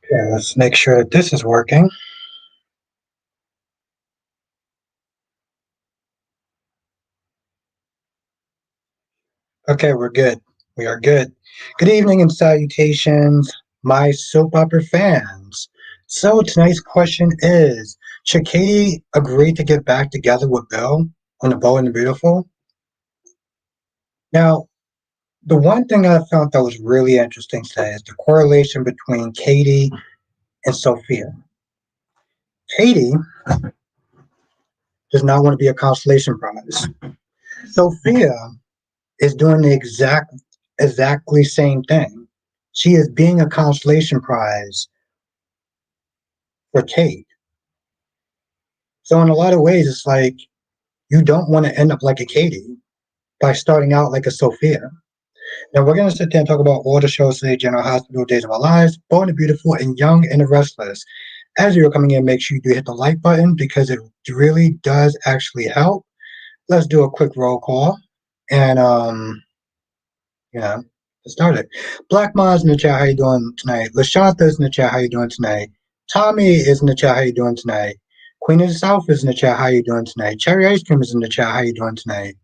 Okay, let's make sure that this is working. Okay, we're good. We are good. Good evening and salutations, my soap opera fans. So tonight's question is, should Katie agree to get back together with Bill on The Bold and the Beautiful? Now, the one thing I found that was really interesting today is the correlation between Katie and Sophia. Katie does not want to be a consolation prize. Sophia is doing the exactly same thing. She is being a consolation prize for Kate. So in a lot of ways, it's like you don't want to end up like a Katie by starting out like a Sophia. Now we're gonna sit there and talk about all the shows today: General Hospital, Days of Our Lives, Born the Beautiful, and Young and the Restless. As you're coming in, make sure you do hit the like button because it really does actually help. Let's do a quick roll call. And get started. Black Ma's in the chat, how you doing tonight? Lashanta's in the chat, how you doing tonight? Tommy is in the chat, how you doing tonight? Queen of the South is in the chat, how you doing tonight? Cherry Ice Cream is in the chat, how you doing tonight?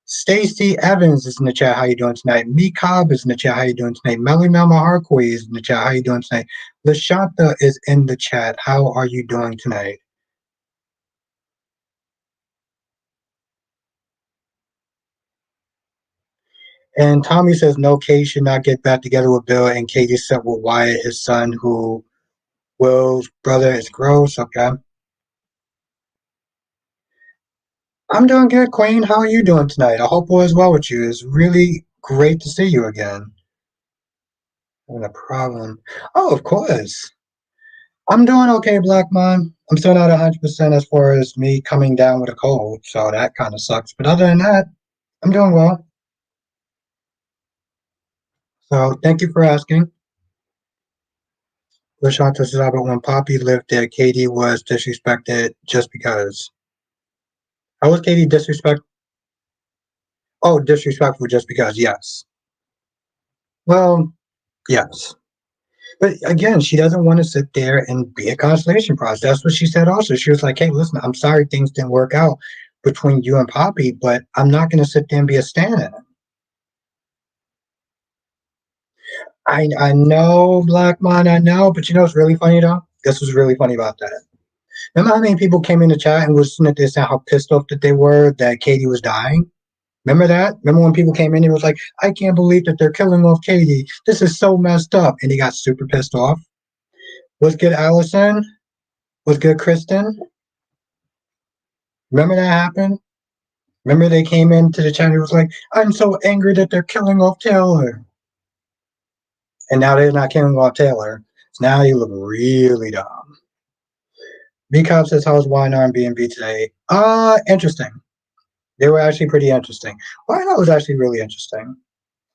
Stacy Evans is in the chat, how you doing tonight? Me Cobb is in the chat, how you doing tonight? Melly Melma Harcoy is in the chat, how you doing tonight? Lashanta is in the chat, how are you doing tonight? And Tommy says no, Kate should not get back together with Bill, and Katie said with Wyatt, his son, who Will's brother is gross. Okay. I'm doing good, Queen. How are you doing tonight? I hope all is well with you. It's really great to see you again. Having a problem. Oh, of course. I'm doing okay, Black Man. I'm still not 100% as far as me coming down with a cold, so that kind of sucks. But other than that, I'm doing well. So thank you for asking. Lashanta says, but when Poppy lived there, Katie was disrespected just because. How was Katie disrespect? Oh, disrespectful just because, yes. Well, yes. But again, she doesn't want to sit there and be a consolation prize. That's what she said also. She was like, hey, listen, I'm sorry things didn't work out between you and Poppy, but I'm not going to sit there and be a stand in it. I know, Black Man, I know, but you know what's really funny though? This was really funny about that. Remember how many people came in the chat and was sitting there saying how pissed off that they were that Katie was dying? Remember that? Remember when people came in and was like, I can't believe that they're killing off Katie. This is so messed up. And he got super pissed off. What's good, Allison? What's good, Kristen? Remember that happened? Remember they came into the chat and it was like, I'm so angry that they're killing off Taylor. And now they're not killing off Taylor. So now you look really dumb. B Cop says, how's Y&R and B&B today? Interesting. They were actually pretty interesting. Y&R was actually really interesting.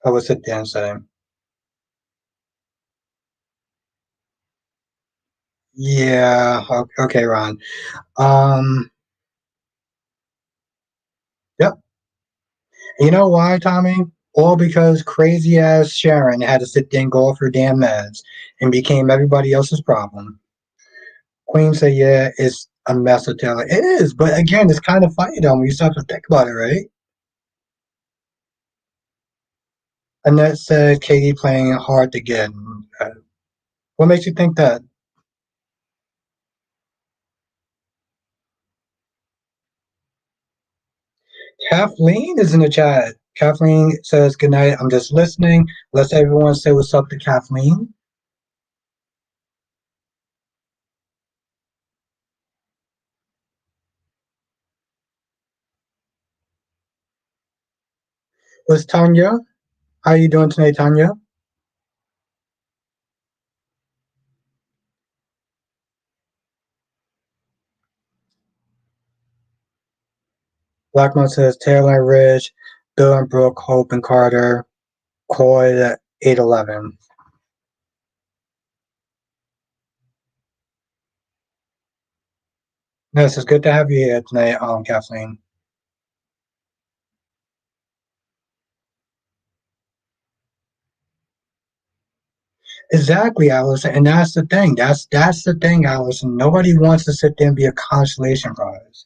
I would sit there and say. Yeah, okay, Ron. Um, yep. You know why, Tommy? All because crazy ass Sharon had to sit there and go off her damn meds and became everybody else's problem. Queen said, yeah, it's a mess of Taylor. It is, but again, it's kind of funny though when you start to think about it, right? Annette said Katie playing hard to get. What makes you think that? Kathleen is in the chat. Kathleen says, good night. I'm just listening. Let's everyone say what's up to Kathleen. Was Tanya? How are you doing today, Tanya? Blackmon says Taylor and Ridge, Bill and Brooke, Hope and Carter, Coy at 811. Yes, it's good to have you here tonight, Kathleen. Exactly, Allison, and that's the thing. That's the thing, Allison. Nobody wants to sit there and be a consolation prize.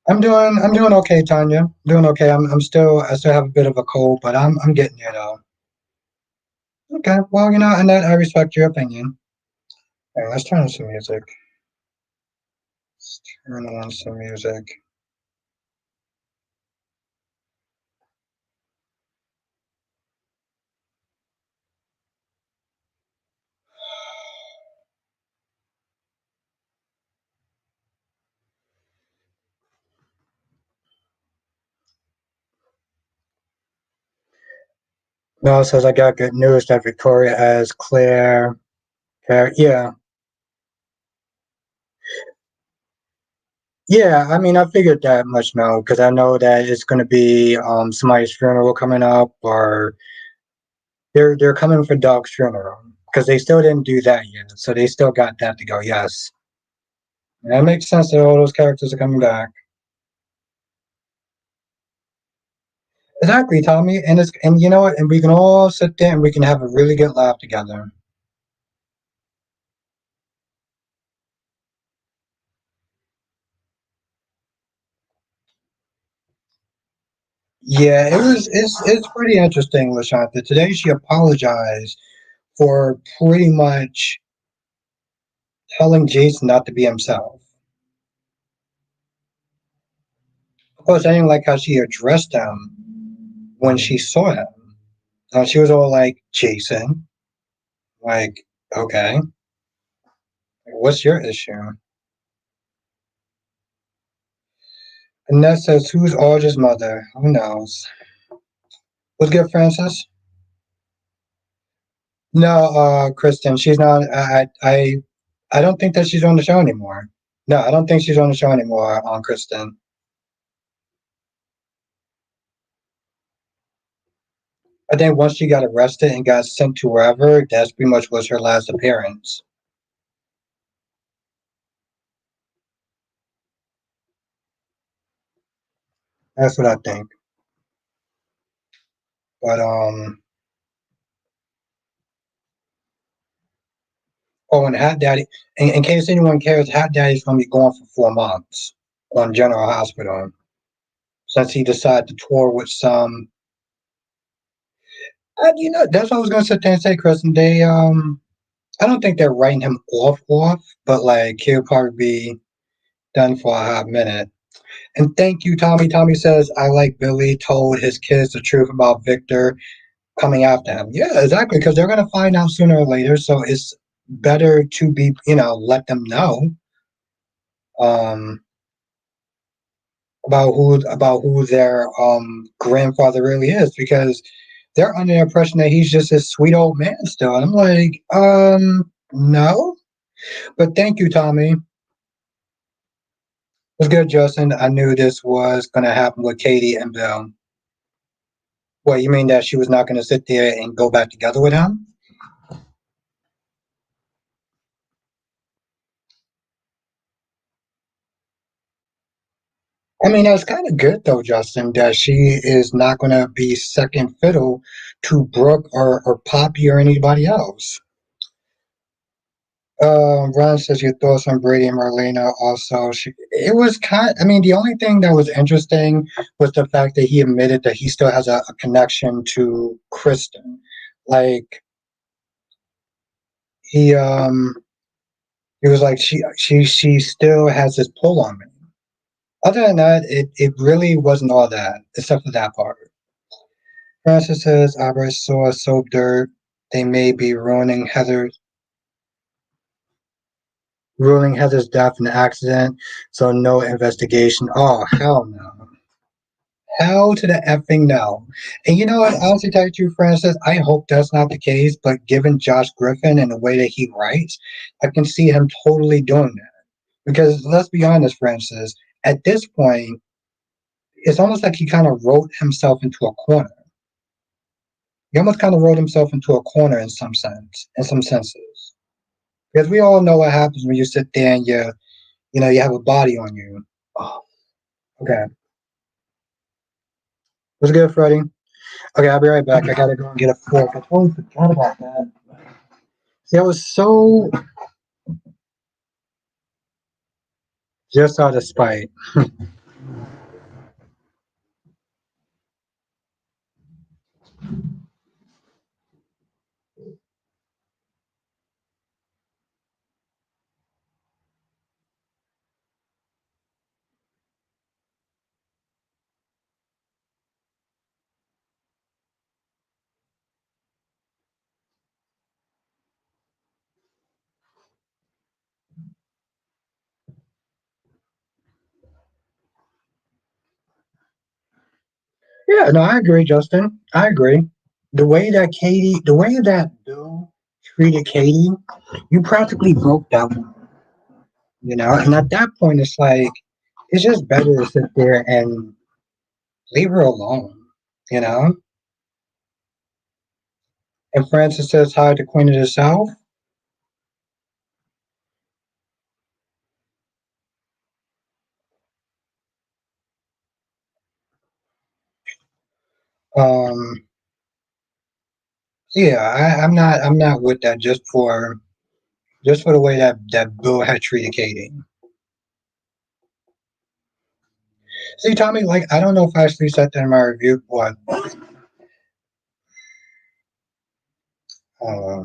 I'm doing okay, Tanya. Doing okay. I still have a bit of a cold, but I'm getting there though. Okay, well, and that I respect your opinion. All right, let's turn on some music. Let's turn on some music. Mel says I got good news that Victoria as Claire, yeah, yeah. I mean, I figured that much, Mel, because I know that it's going to be somebody's funeral coming up, or they're coming for Dog's funeral because they still didn't do that yet, so they still got that to go. Yes, and that makes sense that all those characters are coming back. Exactly, Tommy, and you know what, and we can all sit there and we can have a really good laugh together. Yeah, it's pretty interesting, Lashanta. Today she apologized for pretty much telling Jason not to be himself. Of course, I didn't like how she addressed him when she saw him. She was all like, Jason, like, okay, what's your issue? And that says, who's Audrey's mother? Who knows? What's good, Francis? No, Kristen, she's not. I don't think that she's on the show anymore. No, I don't think she's on the show anymore. On Kristen, I think once she got arrested and got sent to wherever, that's pretty much was her last appearance. That's what I think. But oh, and Hat Daddy. In case anyone cares, Hat Daddy's going to be gone for 4 months on General Hospital since he decided to tour with some. That's what I was going to sit there and say, Chris. And I don't think they're writing him off, but like he'll probably be done for a hot minute. And thank you, Tommy. Tommy says, I like Billy told his kids the truth about Victor coming after him. Yeah, exactly, because they're going to find out sooner or later. So it's better to be, let them know um, about who their grandfather really is, because they're under the impression that he's just a sweet old man still. And I'm like, no. But thank you, Tommy. What's good, Justin? I knew this was going to happen with Katie and Bill. What, you mean that she was not going to sit there and go back together with him? I mean, that's kind of good though, Justin, that she is not going to be second fiddle to Brooke or Poppy or anybody else. Ron says your thoughts on Brady and Marlena. Also, it was I mean, the only thing that was interesting was the fact that he admitted that he still has a connection to Kristen. Like he he was like she still has this pull on me. Other than that, it really wasn't all that, except for that part. Francis says Albert saw soap dirt. They may be ruining Heather. ruling Heather's death an accident, so no investigation. Oh, hell no. Hell to the effing no. And you know what? Honestly, tell you the truth, Francis, I hope that's not the case, but given Josh Griffin and the way that he writes, I can see him totally doing that. Because let's be honest, Francis, at this point, it's almost like he kind of wrote himself into a corner. He almost kind of wrote himself into a corner in some sense, in some senses. Because we all know what happens when you sit there and you have a body on you. Oh, okay. What's good, Freddie? Okay, I'll be right back. I gotta go and get a fork. I totally forgot about that. See, I was so just out of spite. Yeah, no, I agree, Justin. I agree. The way that Bill treated Katie, you practically broke that one, And at that point, it's like, it's just better to sit there and leave her alone, you know? And Francis says hi to Queen of the South. Um, so yeah, I'm not with that just for the way that Bill had treated Katie. See, Tommy, like I don't know if I actually said that in my review, but uh,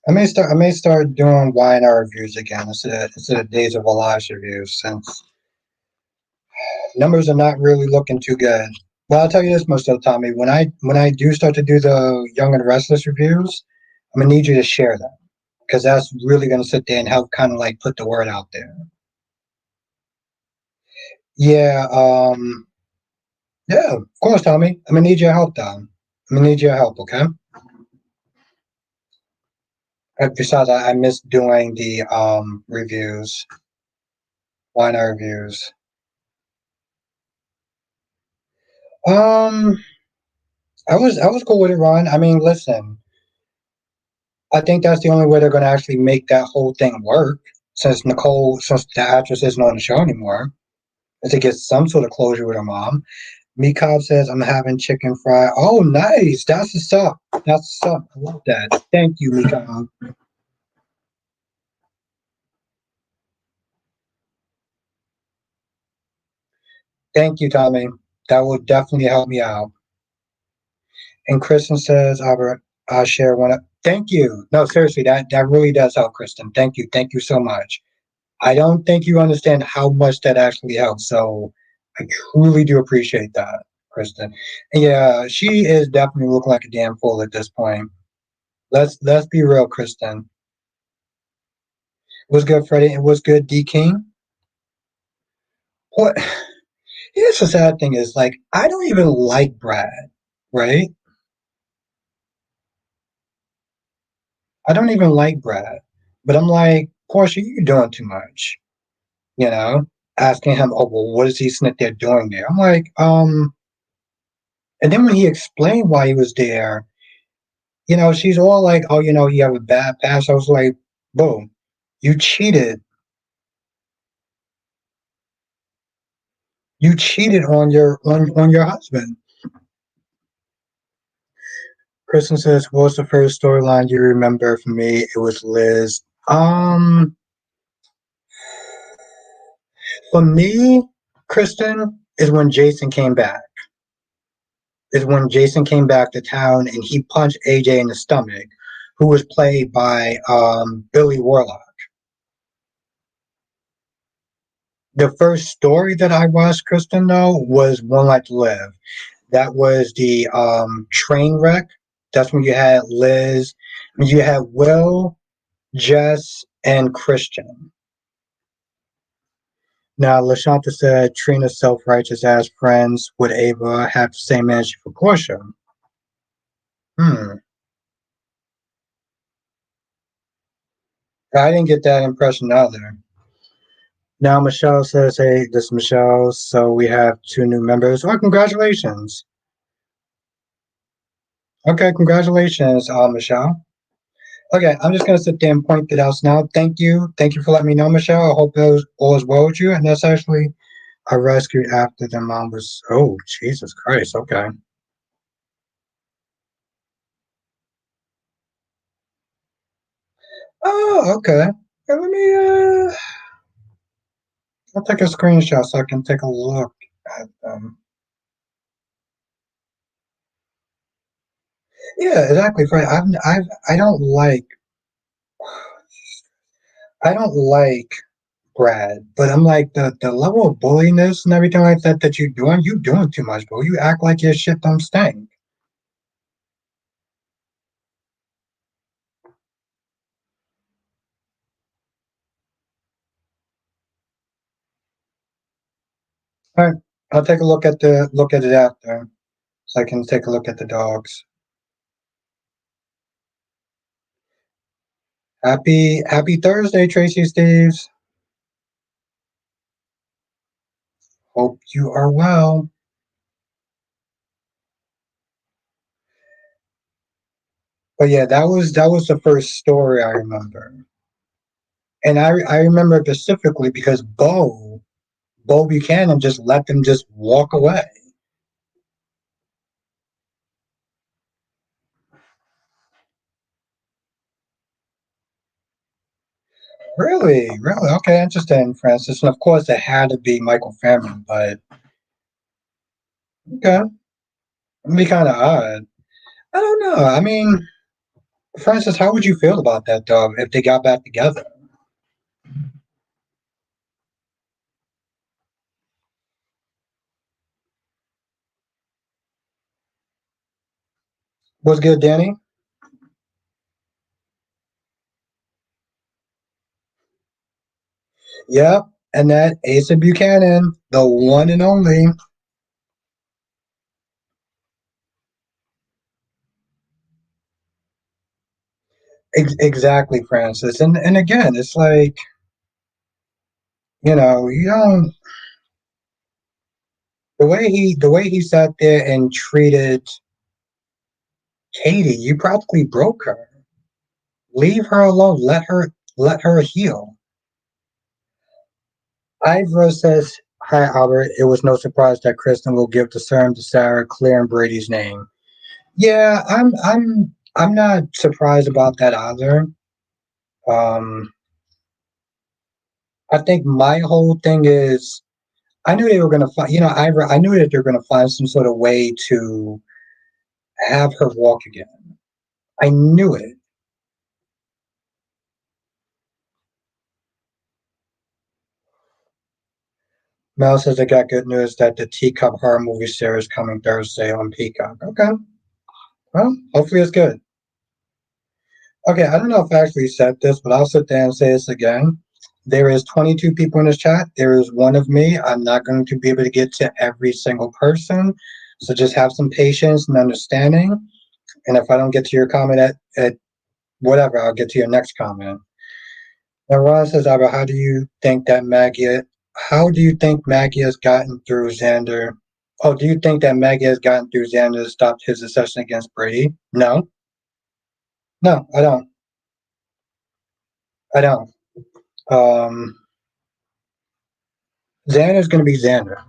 I may start doing YNR reviews again instead of Days of Alive reviews since numbers are not really looking too good. Well, I'll tell you this much though, Tommy. When I do start to do the Young and Restless reviews, I'm gonna need you to share them because that's really gonna sit there and help kind of like put the word out there. Yeah, yeah, of course, Tommy. I'm gonna need your help, Tom. I'm gonna need your help, okay? Besides, I miss doing the reviews, YNR reviews. Um, I was cool with it, Ron. I mean, listen, I think that's the only way they're gonna actually make that whole thing work. Since the actress isn't on the show anymore, is to get some sort of closure with her mom. Meekov says, "I'm having chicken fry." Oh, nice. That's what's up. That's what's up. I love that. Thank you, Meekov. Thank you, Tommy. That will definitely help me out. And Kristen says, Albert, I'll share one. Thank you. No, seriously, that really does help, Kristen. Thank you. Thank you so much. I don't think you understand how much that actually helps. So I truly do appreciate that, Kristen. And yeah, she is definitely looking like a damn fool at this point. Let's be real, Kristen. What's good, Freddie? And what's good, D King? What? Here's the sad thing is like I don't even like Brad, right? I don't even like Brad, but I'm like, Portia, you're doing too much, you know? Asking him, oh well, what is he sitting there doing there? I'm like, and then when he explained why he was there, she's all like, oh, you have a bad past. I was like, boom, you cheated. You cheated on your husband. Kristen says, what's the first storyline you remember from me? It was Liz. Um, for me, Kristen, is when Jason came back. Is when Jason came back to town and he punched AJ in the stomach, who was played by Billy Warlock. The first story that I watched, Kristen, though, was One Life to Live. That was the train wreck. That's when you had Liz, when you had Will, Jess, and Christian. Now, LaShanta said Trina's self-righteous ass friends would Ava have the same energy for Portia. Hmm. I didn't get that impression either. Now Michelle says, hey, this is Michelle. So we have two new members. Oh, congratulations. Okay, congratulations, Michelle. Okay, I'm just gonna sit there and point it out now. Thank you. Thank you for letting me know, Michelle. I hope all is well with you. And that's actually a rescue after the mom was, oh, Jesus Christ. Okay. Oh, okay. Let me I'll take a screenshot so I can take a look at them. Yeah, exactly. Right. I don't like Brad, but I'm like the level of bulliness and everything like that you doing too much, bro. You act like your shit don't stink. All right, I'll take a look at it after, so I can take a look at the dogs. Happy Thursday, Tracy Steves. Hope you are well. But yeah, that was the first story I remember, and I remember specifically because Bo Buchanan just let them just walk away. Really, really, okay, interesting, Francis. And of course, it had to be Michael Fairman, but okay, it'd be kind of odd. I don't know. I mean, Francis, how would you feel about that, though, if they got back together? What's good, Danny? Yep, and that Asa Buchanan, the one and only. Exactly, Francis. And again, it's like you don't the way he sat there and treated Katie. You practically broke her. Leave her alone. Let her heal. Ivra says, "Hi, Albert. It was no surprise that Kristen will give the serum to Sarah, Claire, and Brady's name." Yeah, I'm not surprised about that either. Um, I think my whole thing is I knew they were gonna find. I knew that they're gonna find some sort of way to have her walk again. I knew it. Mel says I got good news that the Teacup horror movie series coming Thursday on Peacock. Okay, well, hopefully it's good. Okay, I don't know if I actually said this, but I'll sit there and say this again. There is 22 people in this chat. There is one of me. I'm not going to be able to get to every single person. So just have some patience and understanding. And if I don't get to your comment at whatever, I'll get to your next comment. Now Ron says, Abba, how do you think Maggie has gotten through Xander? Oh, do you think that Maggie has gotten through Xander to stop his accession against Brady? No. No, I don't. I don't. Um Xander's gonna be Xander.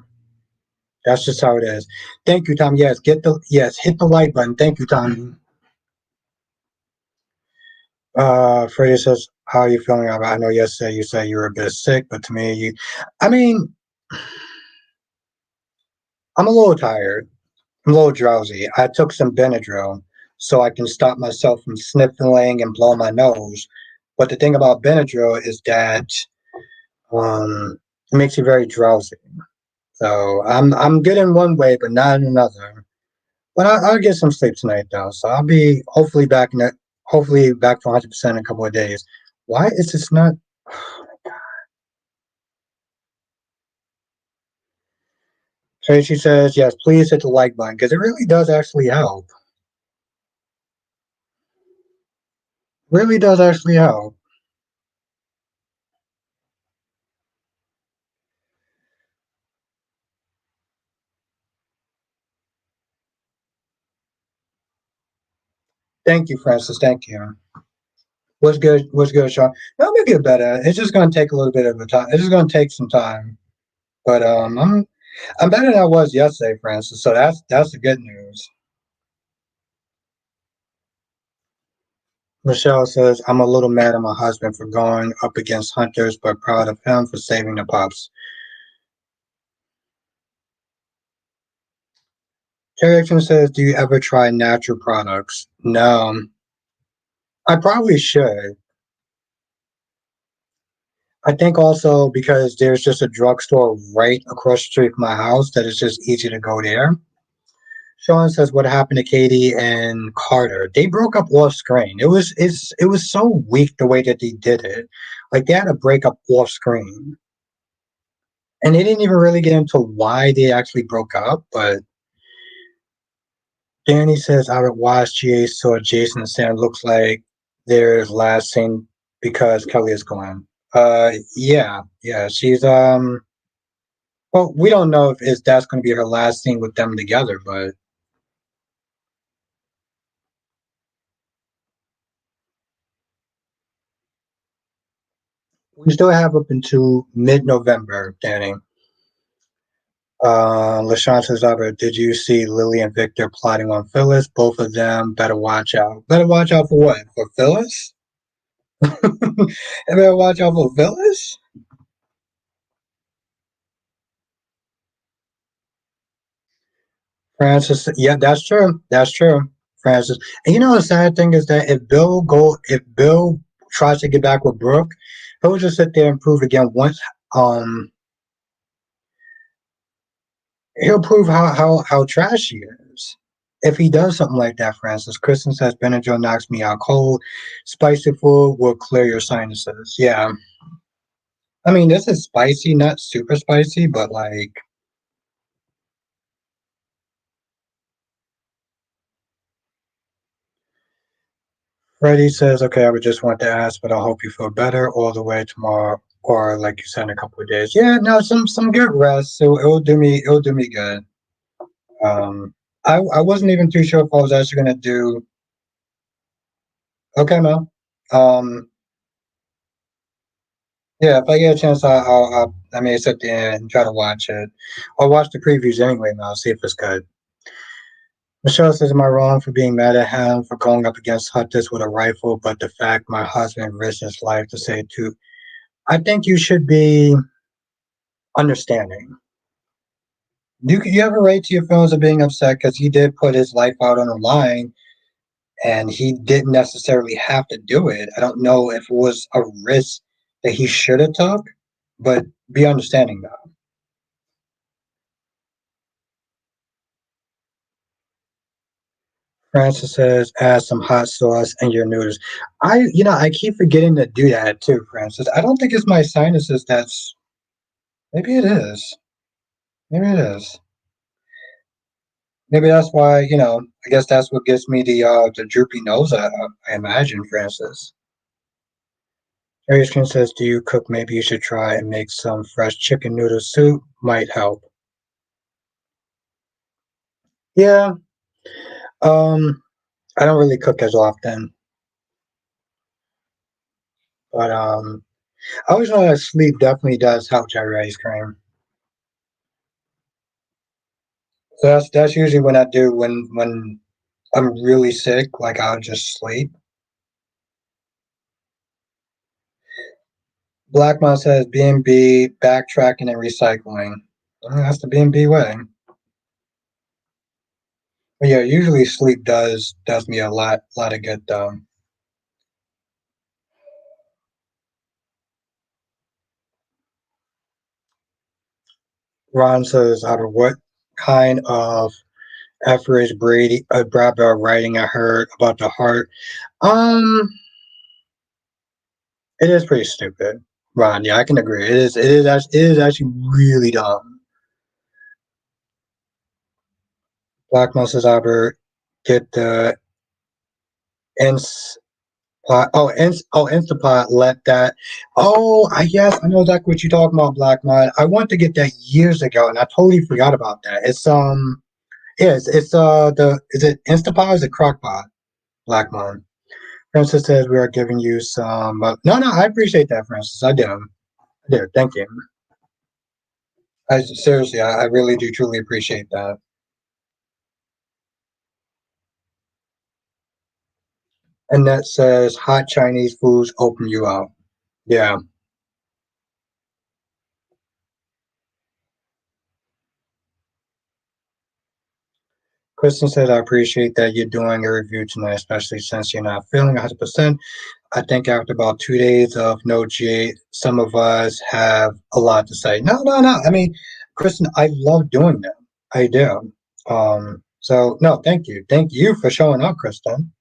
That's just how it is. Thank you, Tom. Hit the like button. Thank you, Tom. Freddie says, how are you feeling? I know yesterday you said you were a bit sick, but to me, I mean, I'm a little tired. I'm a little drowsy. I took some Benadryl so I can stop myself from sniffling and blowing my nose. But the thing about Benadryl is that it makes you very drowsy. So I'm good in one way, but not in another. But I'll get some sleep tonight though. So I'll be hopefully back to 100% in a couple of days. Why is this not? Tracy says, yes, please hit the like button because it really does actually help. Really does actually help. Thank you, Francis. Thank you. What's good? What's good, Sean? No, I'm gonna get better. It's just gonna take a little bit of a time. It's just gonna take some time. But I'm better than I was yesterday, Francis. So that's the good news. Michelle says, I'm a little mad at my husband for going up against hunters, but proud of him for saving the pups. Terry Action says, do you ever try natural products? No. I probably should. I think also because there's just a drugstore right across the street from my house that it's just easy to go there. Sean says, what happened to Katie and Carter? They broke up off screen. It was so weak the way that they did it. Like they had to break up off screen. And they didn't even really get into why they actually broke up, but Danny says out at watched GA saw Jason and Sam looks like their last scene because Kelly is gone. Yeah, yeah. She's well, we don't know if that's gonna be her last scene with them together, but we still have up until mid-November, Danny. LaShawn says, Albert, did you see Lily and Victor plotting on Phyllis? Both of them better watch out. Better watch out for what? For Phyllis? Better watch out for Phyllis? Francis, yeah, that's true. That's true, Francis. And you know the sad thing is that if Bill tries to get back with Brooke, he'll just sit there and prove again once. Um, he'll prove how trash he is. If he does something like that, Francis. Kristen says Benadryl knocks me out cold. Spicy food will clear your sinuses. Yeah, I mean this is spicy, not super spicy, but like Freddie says, okay, I would just want to ask, but I hope you feel better all the way tomorrow, or like you said, in a couple of days. Yeah, no, some good rest. So it'll do me good. Um, I wasn't even too sure if I was actually gonna do. Okay, man. Um, yeah, if I get a chance, I may sit there and try to watch it. I'll watch the previews anyway, man. I'll see if it's good. Michelle says, am I wrong for being mad at him for going up against hunters with a rifle, but the fact my husband risked his life to say to I think you should be understanding. You have a right to your feelings of being upset because he did put his life out on the line and he didn't necessarily have to do it. I don't know if it was a risk that he should have took, but be understanding though. Francis says, add some hot sauce and your noodles. I keep forgetting to do that too, Francis. I don't think it's my sinuses that's, maybe it is. Maybe it is. Maybe that's why, I guess that's what gives me the droopy nose, I imagine, Francis. Arius says, do you cook? Maybe you should try and make some fresh chicken noodle soup. Might help. Yeah. Um, I don't really cook as often, but I always know that sleep definitely does help cherry ice cream. So that's usually when I do when I'm really sick, like I'll just sleep. Blackmon says B&B backtracking and recycling. That's the B&B way. But yeah, usually sleep does me a lot of good though. Ron says, out of what kind of effort is Bradbury writing? I heard about the heart. Um, It is pretty stupid, Ron. Yeah, I can agree. It is. It is actually really dumb. Black Moses Albert get the ins pot. Instapot let that. Oh, I yes, I know exactly what you're talking about, Black Mod. I wanted to get that years ago, and I totally forgot about that. It's the is it Instapot or is it Crockpot? Black Mod. Francis says we are giving you some. No, I appreciate that, Francis. I do. I do. Thank you. I seriously, I really do truly appreciate that. And that says hot Chinese foods open you up. Yeah. Kristen says, I appreciate that you're doing a review tonight, especially since you're not feeling 100%. I think after about 2 days of no G, some of us have a lot to say. No. I mean, Kristen, I love doing them. I do. So, no, thank you. Thank you for showing up, Kristen.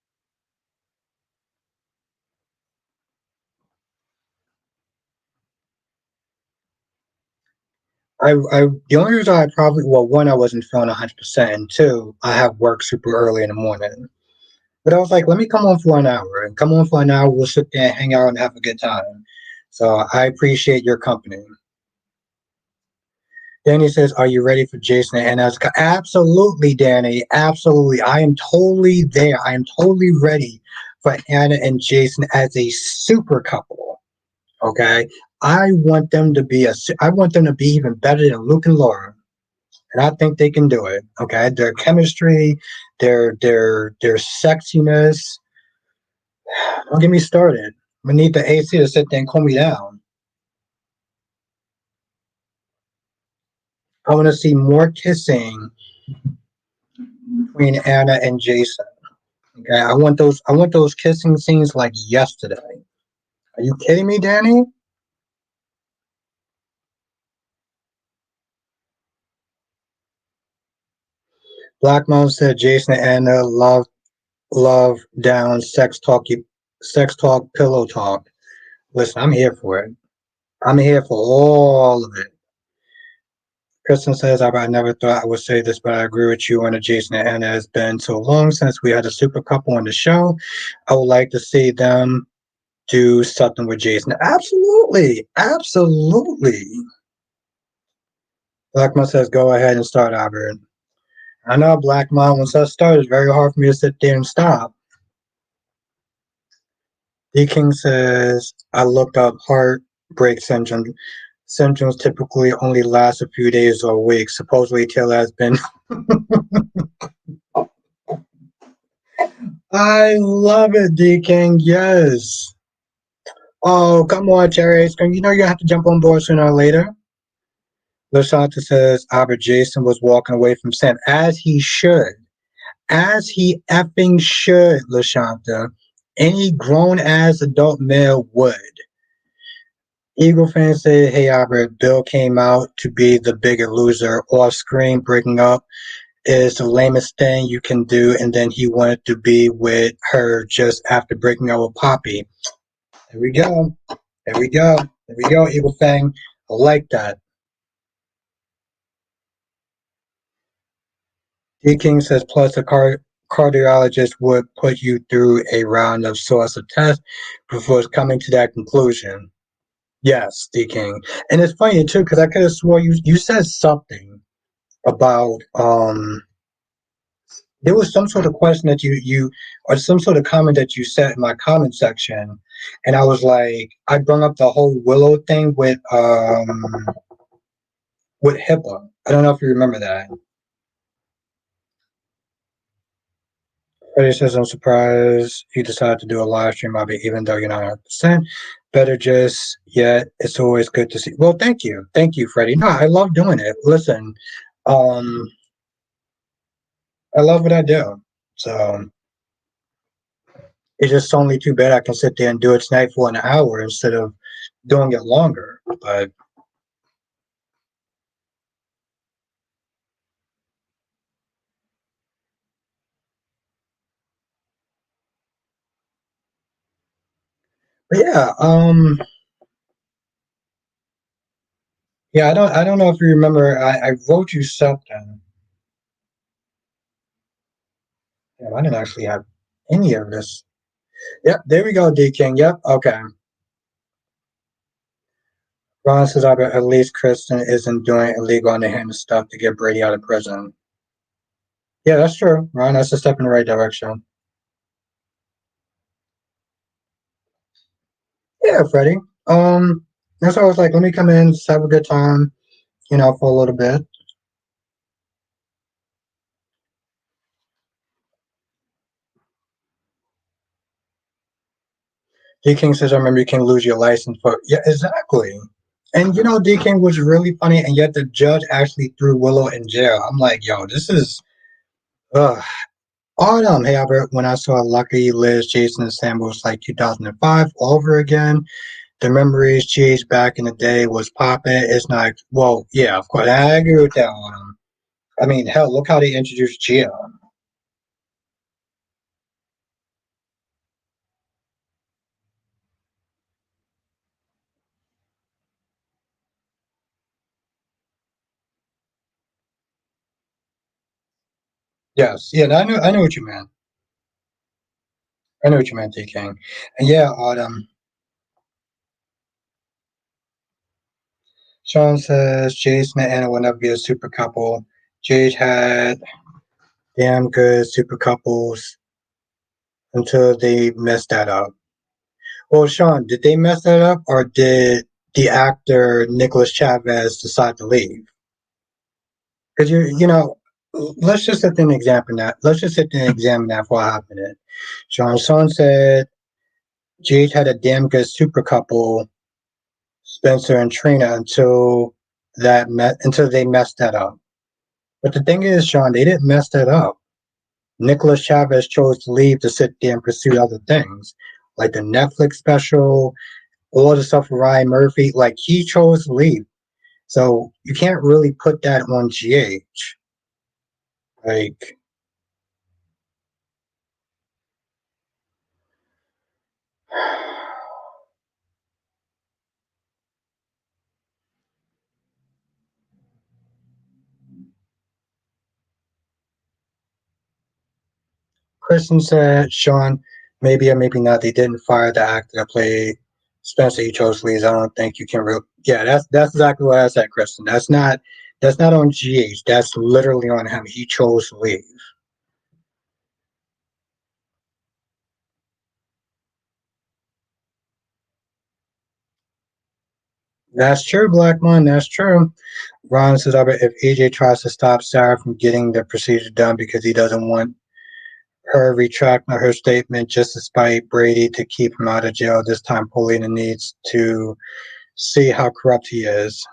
The only reason I probably, well, one, I wasn't feeling 100%, and two, I have work super early in the morning. But I was like, let me come on for an hour. And come on for an hour, we'll sit there, hang out, and have a good time. So I appreciate your company. Danny says, are you ready for Jason and Anna? Absolutely, Danny. Absolutely. I am totally there. I am totally ready for Anna and Jason as a super couple. Okay. I want them to be even better than Luke and Laura. And I think they can do it. Okay. Their chemistry, their sexiness. Don't get me started. I need the AC to sit there and cool me down. I want to see more kissing between Anna and Jason. Okay, I want those kissing scenes like yesterday. Are you kidding me, Danny? Black Mom said Jason and Anna love down sex talk pillow talk. Listen, I'm here for it. I'm here for all of it. Kristen says, I never thought I would say this, but I agree with you on the Jason and Anna. Has been so long since we had a super couple on the show. I would like to see them do something with Jason. Absolutely. Absolutely. Black Mom says, go ahead and start, Albert. I know, Black Mom, once I start, it's very hard for me to sit there and stop. D King says, I looked up heartbreak syndrome. Symptoms typically only last a few days or weeks. Supposedly, Taylor has been. I love it, D King. Yes. Oh, come on, Cherry. You know you have to jump on board sooner or later. Lashanta says Albert Jason was walking away from Sam, as he should. As he effing should, Lashanta. Any grown ass adult male would. Eagle fans say, hey, Albert, Bill came out to be the bigger loser off screen. Breaking up is the lamest thing you can do. And then he wanted to be with her just after breaking up with Poppy. There we go. There we go. There we go, Eagle Fang. I like that. D King says, plus a cardiologist would put you through a round of source of tests before coming to that conclusion. Yes, D King. And it's funny too, because I could have swore you said something about there was some sort of question that you or some sort of comment that you said in my comment section, and I was like, I brought up the whole Willow thing with HIPAA. I don't know if you remember that. Freddie says, I'm surprised you decided to do a live stream of it, even though you're not 100%. Better just yet. It's always good to see. Well, thank you. Thank you, Freddie. No, I love doing it. Listen, um, I love what I do. So it's just only too bad I can sit there and do it tonight for an hour instead of doing it longer. But yeah, yeah, I don't know if you remember. I wrote you something. Yeah, I didn't actually have any of this. Yep, there we go, D King. Yep, okay. Ron says, "I bet at least Kristen isn't doing illegal underhanded stuff to get Brady out of prison." Yeah, that's true, Ron. That's a step in the right direction. Yeah, Freddie. That's why I was like, let me come in, just have a good time, for a little bit. D King says, I remember you can lose your license for. Yeah, exactly. And D King was really funny, and yet the judge actually threw Willow in jail. I'm like, yo, this is. Ugh. Autumn, hey Albert, when I saw Lucky, Liz, Jason, and Sam was like 2005 all over again. The memories GH back in the day was popping. It's not, well, yeah, of course. I agree with that, Autumn. I mean, hell, look how they introduced Gia. Yes, yeah, I know what you meant. I know what you meant, D King. And yeah, Autumn. Sean says Jason and Anna will never be a super couple. Jade had damn good super couples until they messed that up. Well, Sean, did they mess that up, or did the actor Nicholas Chavez decide to leave? Because let's just sit there and examine that. Let's just sit there and examine that for a hot minute. Sean said Jade had a damn good super couple, Spencer and Trina, until they messed that up. But the thing is, Sean, they didn't mess that up. Nicholas Chavez chose to leave to sit there and pursue other things, like the Netflix special, all the stuff with Ryan Murphy. Like he chose to leave, so you can't really put that on GH. Like Kristen said, Sean, maybe or maybe not. They didn't fire the actor that played Spencer. He chose to leave. I don't think you can real. Yeah, that's exactly what I said, Kristen. That's not on GH. That's literally on him. He chose to leave. That's true, Black Man. That's true. Ron says, "Albert, if AJ tries to stop Sarah from getting the procedure done because he doesn't want her retracting her statement just to spite Brady to keep him out of jail, this time Paulina needs to see how corrupt he is."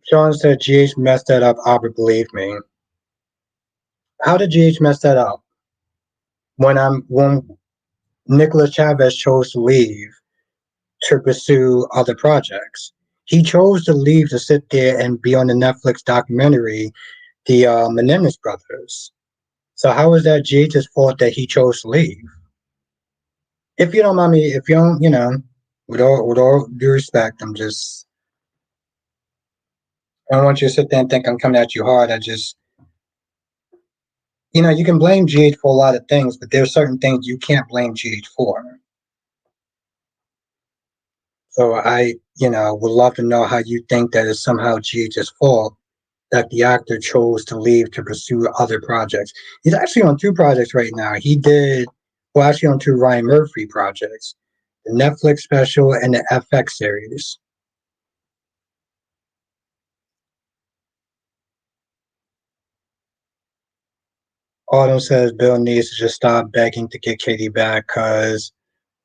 Sean said, GH messed that up, Albert, believe me. How did GH mess that up? When Nicholas Chavez chose to leave to pursue other projects. He chose to leave to sit there and be on the Netflix documentary, The Menendez Brothers. So how is that GH's fault that he chose to leave? If you don't mind me, if you don't, with all due respect, I don't want you to sit there and think I'm coming at you hard. You can blame GH for a lot of things, but there's certain things you can't blame GH for. So I would love to know how you think that is somehow GH's fault that the actor chose to leave to pursue other projects. He's actually on two projects right now. Actually on two Ryan Murphy projects, the Netflix special and the FX series. Autumn says Bill needs to just stop begging to get Katie back because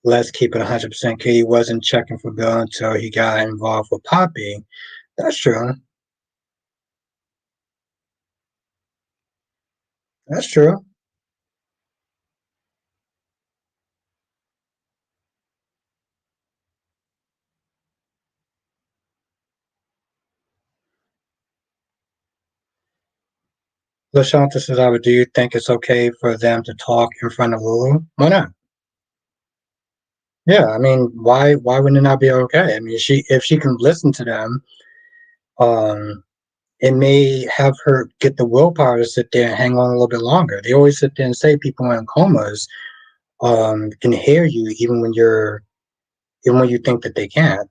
let's keep it 100%. Katie wasn't checking for Bill until he got involved with Poppy. That's true. That's true. LaShanta says, "I would. Do you think it's okay for them to talk in front of Lulu? Why not? Yeah, I mean, why wouldn't it not be okay? I mean, she if she can listen to them, um, it may have her get the willpower to sit there and hang on a little bit longer. They always sit there and say people in comas can hear you even when you think that they can't.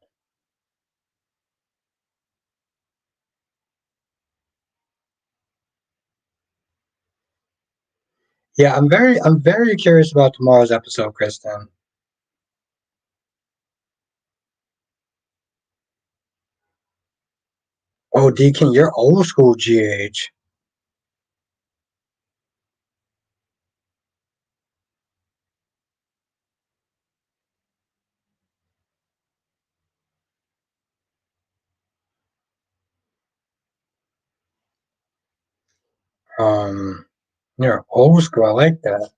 Yeah, I'm very curious about tomorrow's episode, Kristen. Oh, Deacon, you're old school GH. Um, you're old school. I like that.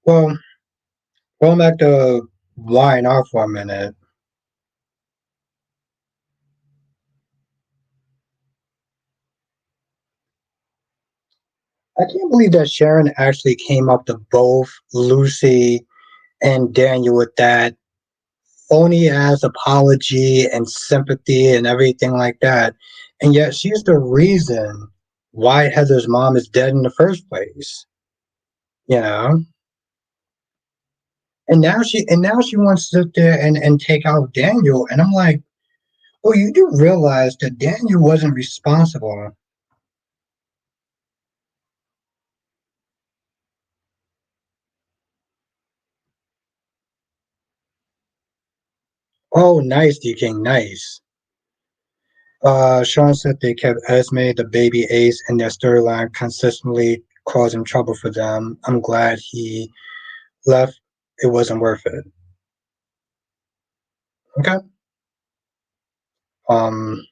Well, going back to Y&R for a minute, I can't believe that Sharon actually came up to both Lucy and Daniel with that phony ass apology and sympathy and everything like that. And yet she's the reason why Heather's mom is dead in the first place. You know? And now she wants to sit there and take out Daniel. And I'm like, oh, you do realize that Daniel wasn't responsible. Oh, nice, D King, nice. Sean said they kept Esme, the baby Ace, in their storyline consistently causing trouble for them. I'm glad he left. It wasn't worth it. Okay. Um,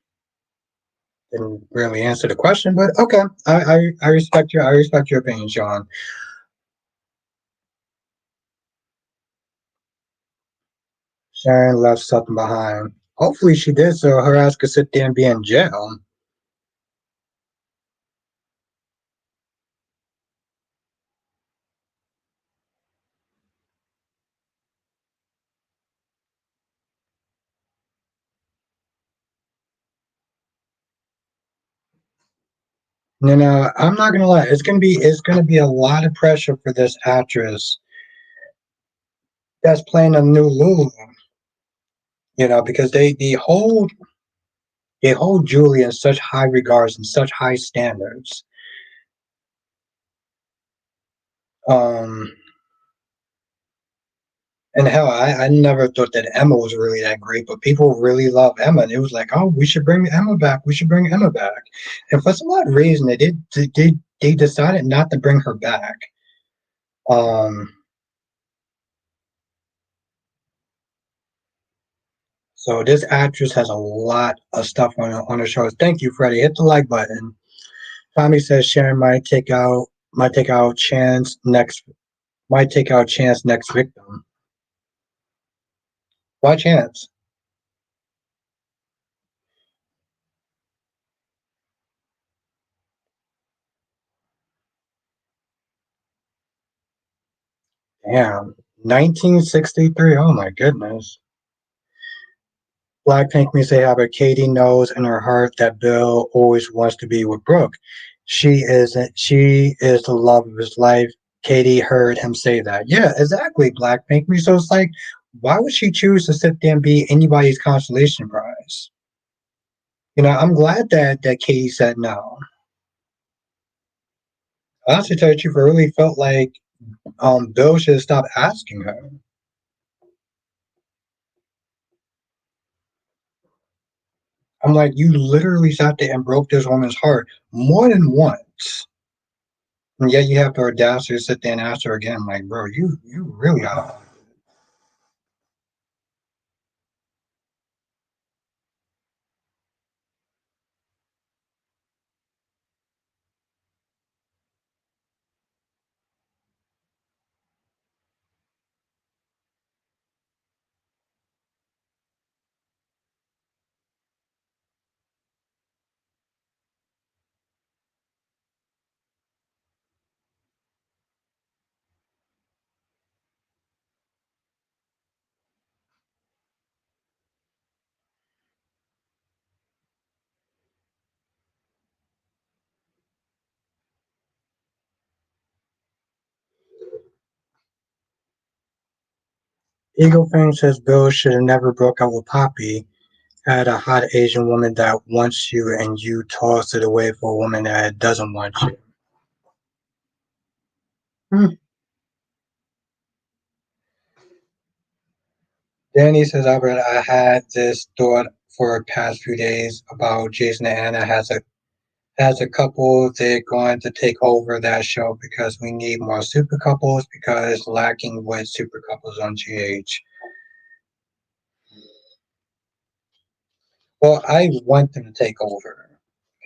didn't really answer the question, but okay. I respect your opinion, Sean. Sharon left something behind. Hopefully she did, so her ass could sit there and be in jail. I'm not gonna lie. It's gonna be a lot of pressure for this actress that's playing a new Lulu. Because they hold Julie in such high regards and such high standards. Um, and hell, I never thought that Emma was really that great, but people really love Emma. And it was like, oh, we should bring Emma back. We should bring Emma back. And for some odd reason, they decided not to bring her back. Um, so this actress has a lot of stuff on her shows. Thank you, Freddie. Hit the like button. Tommy says Sharon might take out chance next victim. Why chance? Damn. 1963. Oh my goodness. Blackpink means they have a Katie knows in her heart that Bill always wants to be with Brooke. She is the love of his life. Katie heard him say that. Yeah, exactly. Blackpink me. So it's like, why would she choose to sit there and be anybody's consolation prize? I'm glad that Katie said no. Honestly, tell you the truth, I really felt like Bill should have stopped asking her. I'm like, you literally sat there and broke this woman's heart more than once. And yet you have the audacity to sit there and ask her again. I'm like, bro, you really are. Eagle Fang says Bill should have never broke up with Poppy. Had a hot Asian woman that wants you and you toss it away for a woman that doesn't want you. Hmm. Danny says, Albert, I had this thought for the past few days about Jason and Anna as a couple. They're going to take over that show because we need more super couples because lacking with super couples on GH. Well, I want them to take over.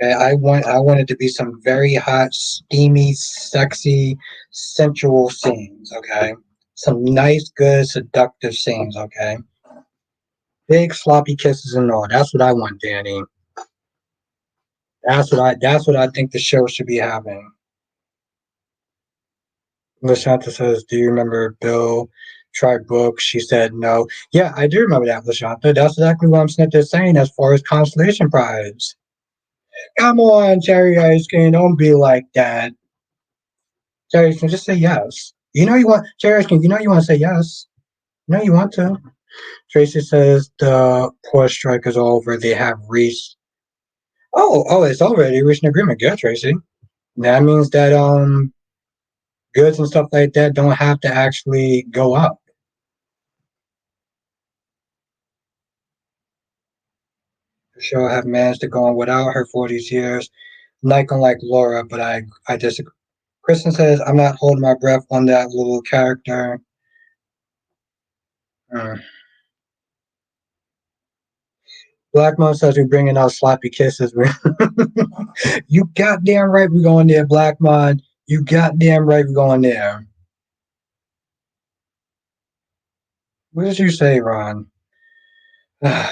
Okay, I want it to be some very hot, steamy, sexy, sensual scenes. Okay, some nice, good, seductive scenes. Okay, big sloppy kisses and all. That's what I want, Danny. That's what I think the show should be having. Lashanta says, "Do you remember Bill tried books?" She said, "No." Yeah, I do remember that, Lashanta. That's exactly what I'm sitting there saying as far as consolation prize. Come on, Cherry Ice Cream, don't be like that. Cherry Ice Cream, just say yes. You know you want Cherry Ice Cream. You know you want to say yes. You know you want to. Tracy says the poor strike is over. They have reached. Oh, it's already reached an agreement. Good, Tracy. That means that goods and stuff like that don't have to actually go up. The show have managed to go on without her for these years. Like unlike Laura, but I disagree. Kristen says I'm not holding my breath on that little character. Hmm. Black Mom says we're bringing out sloppy kisses. You goddamn right we're going there, Black Mom. You goddamn right we're going there. What did you say, Ron? Yeah,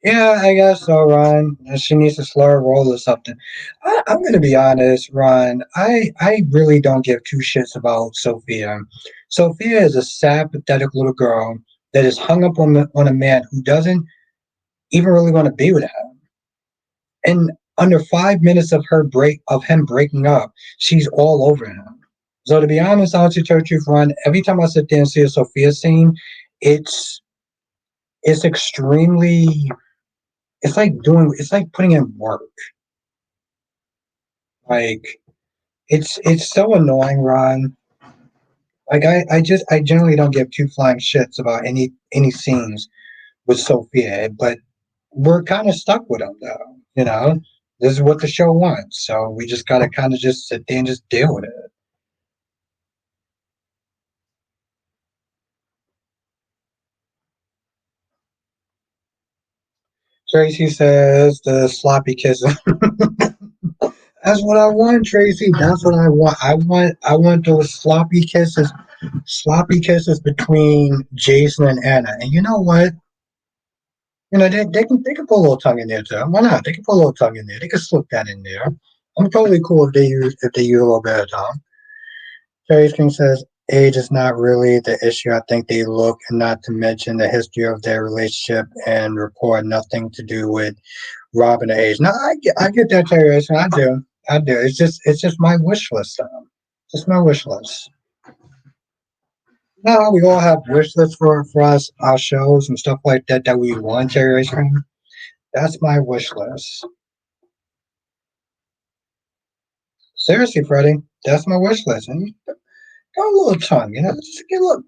I guess so, Ron. She needs to slow her roll or something. I'm going to be honest, Ron. I really don't give two shits about Sophia. Sophia is a sad, pathetic little girl that is hung up on a man who doesn't even really want to be with her. And under 5 minutes of him breaking up, she's all over him. So to be honest, I'll tell you truth, Ron. Every time I sit there and see a Sophia scene, it's it's extremely. It's like putting in work. Like it's so annoying, Ron. Like I generally don't give two flying shits about any scenes with Sophia, but we're kind of stuck with them though. This is what the show wants, so we just gotta kind of just sit there and just deal with it. Tracy says the sloppy kisses. That's what I want, Tracy. That's what I want. I want those sloppy kisses between Jason and Anna. And you know what? They can put a little tongue in there too. Why not? They can put a little tongue in there. They can slip that in there. I'm totally cool if they use a little bit of tongue. Cherry King says age is not really the issue. I think they look, and not to mention the history of their relationship and report nothing to do with Robin age. No, I get that, Cherry King. I do. It's just my wish list. Just my wish list. No, we all have wish lists for us, our shows and stuff like that we want, Cherry King. That's my wish list. Seriously, Freddie, that's my wish list. And you got a little tongue, just get a little,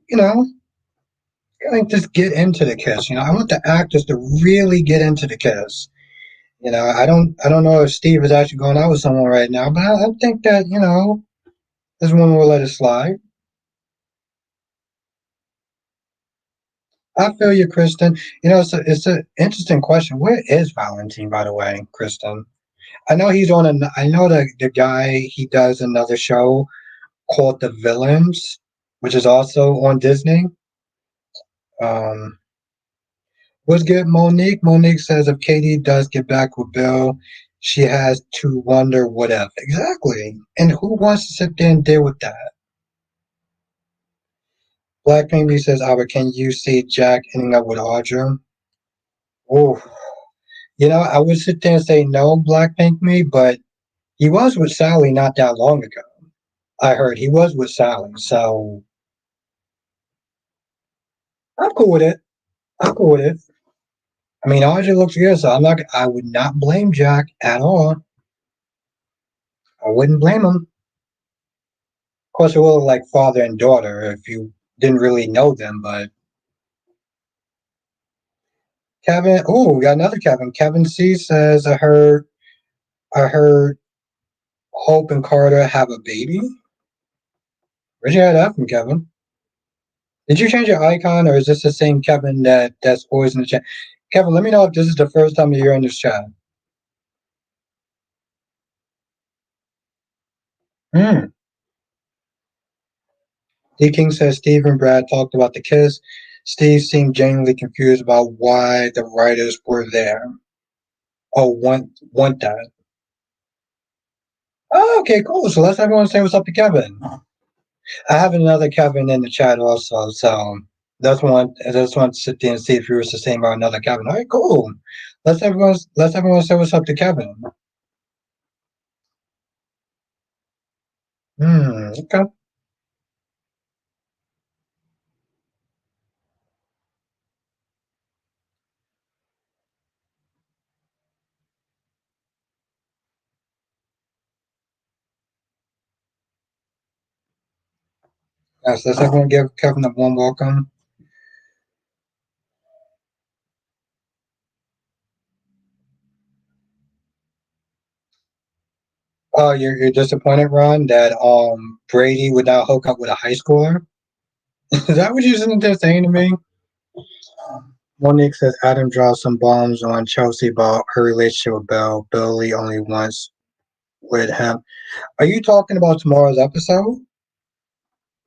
gotta just get into the kiss. I want the actors to really get into the kiss. I don't know if Steve is actually going out with someone right now, but I think that, this one will let it slide. I feel you, Kristen. It's an interesting question. Where is Valentine, by the way, Kristen? I know the guy, he does another show called The Villains, which is also on Disney. Um, what's good, Monique? Monique says if Katie does get back with Bill, she has to wonder what if. Exactly. And who wants to sit there and deal with that? Black Baby says, Albert, can you see Jack ending up with Audra? Oh, I would sit there and say no, Black Pink Me, but he was with Sally not that long ago. I heard he was with Sally, so I'm cool with it. I'm cool with it. I mean, RJ looks good, so I'm not. I would not blame Jack at all. I wouldn't blame him. Of course, it will look like father and daughter if you didn't really know them. But Kevin, oh, we got another Kevin. Kevin C says, I heard Hope and Carter have a baby. Where'd you have that from, Kevin? Did you change your icon, or is this the same Kevin that's always in the chat? Kevin, let me know if this is the first time you're in this chat. Hmm. D King says Steve and Brad talked about the kiss. Steve seemed genuinely confused about why the writers were there. Oh, want that. Oh, okay, cool. So let's everyone say what's up to Kevin. I have another Kevin in the chat also, so I just want to sit there and see if you were the same or another Kevin. All right, cool. Let's everyone say what's up to Kevin. Okay. Yes, let's everyone give Kevin a warm welcome. Oh, you're disappointed, Ron, that Brady would not hook up with a high schooler? Is that what you're sitting there saying to me? Monique says Adam draws some bombs on Chelsea about her relationship with Bill. Billy only wants with him. Are you talking about tomorrow's episode?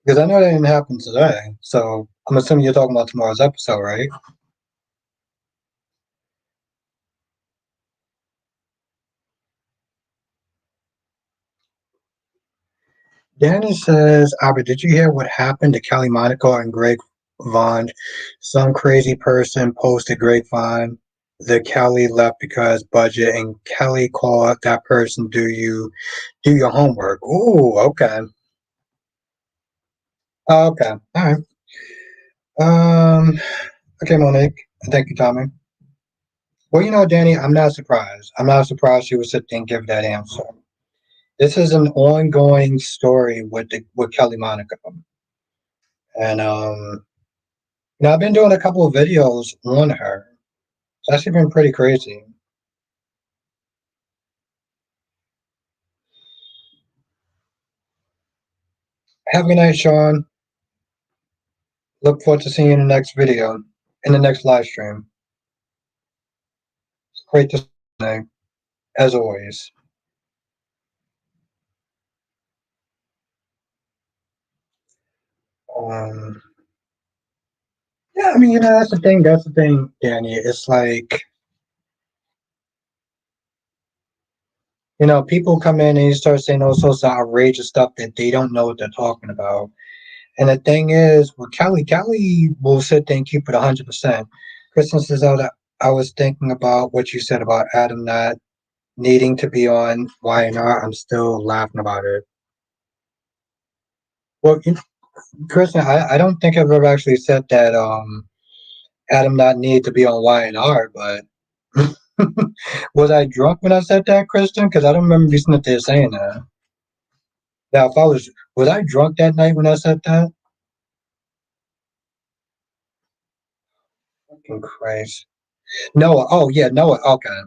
Because I know that didn't happen today. So I'm assuming you're talking about tomorrow's episode, right? Danny says, Albert, did you hear what happened to Kelly Monaco and Greg Vaughn? Some crazy person posted Greg Vaughn. The Kelly left because budget, and Kelly called that person. Do your homework? Ooh, okay, okay, all right. Okay, Monique. Thank you, Tommy. Well, you know, Danny, I'm not surprised. I'm not surprised you would sit there and give that answer. This is an ongoing story with Kelly Monaco, and I've been doing a couple of videos on her. It's actually been pretty crazy. Have a good night, Sean. Look forward to seeing you in the next video, in the next live stream. It's great to see you, as always. Um, yeah, I mean, you know, that's the thing. That's the thing, Danny. It's like, you know, people come in and you start saying all sorts of outrageous stuff that they don't know what they're talking about. And the thing is, with Kelly will sit there and keep it 100%. Kristen says, "Oh, that I was thinking about what you said about Adam not needing to be on YNR. I'm still laughing about it." Well, Kristen, I don't think I've ever actually said that Adam not need to be on YNR, but was I drunk when I said that, Kristen? Because I don't remember you sitting there saying that. Now, if I was I drunk that night when I said that? Fucking Christ. Noah. Oh yeah, Noah. Okay.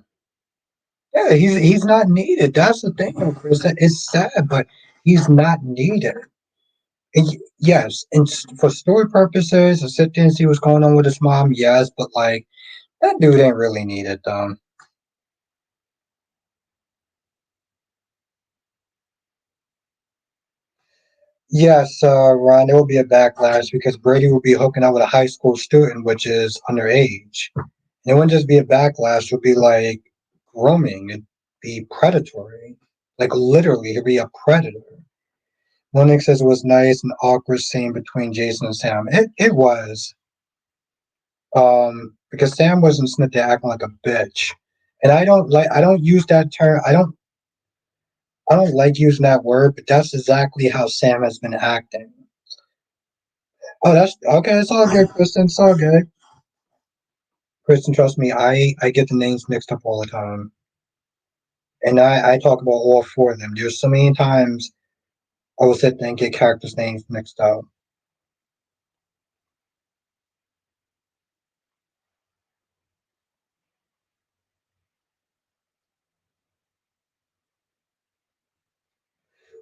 Yeah, he's not needed. That's the thing, Chris. It's sad, but he's not needed. Yes, and for story purposes, to sit there and see what's going on with his mom, yes, but like that dude ain't really needed, though. Yes, Ron, there will be a backlash because Brady will be hooking up with a high school student, which is underage. It wouldn't just be a backlash; it would be like grooming. It'd be predatory, like literally, it'd be a predator. Monique says it was nice and awkward scene between Jason and Sam. It was. Because Sam wasn't sitting there acting like a bitch. And I don't use that term I don't like using that word, but that's exactly how Sam has been acting. Oh, that's okay. It's all good, Kristen. It's all good. Kristen, trust me, I get the names mixed up all the time, and I talk about all four of them. There's so many times I will sit there and get characters' names mixed up.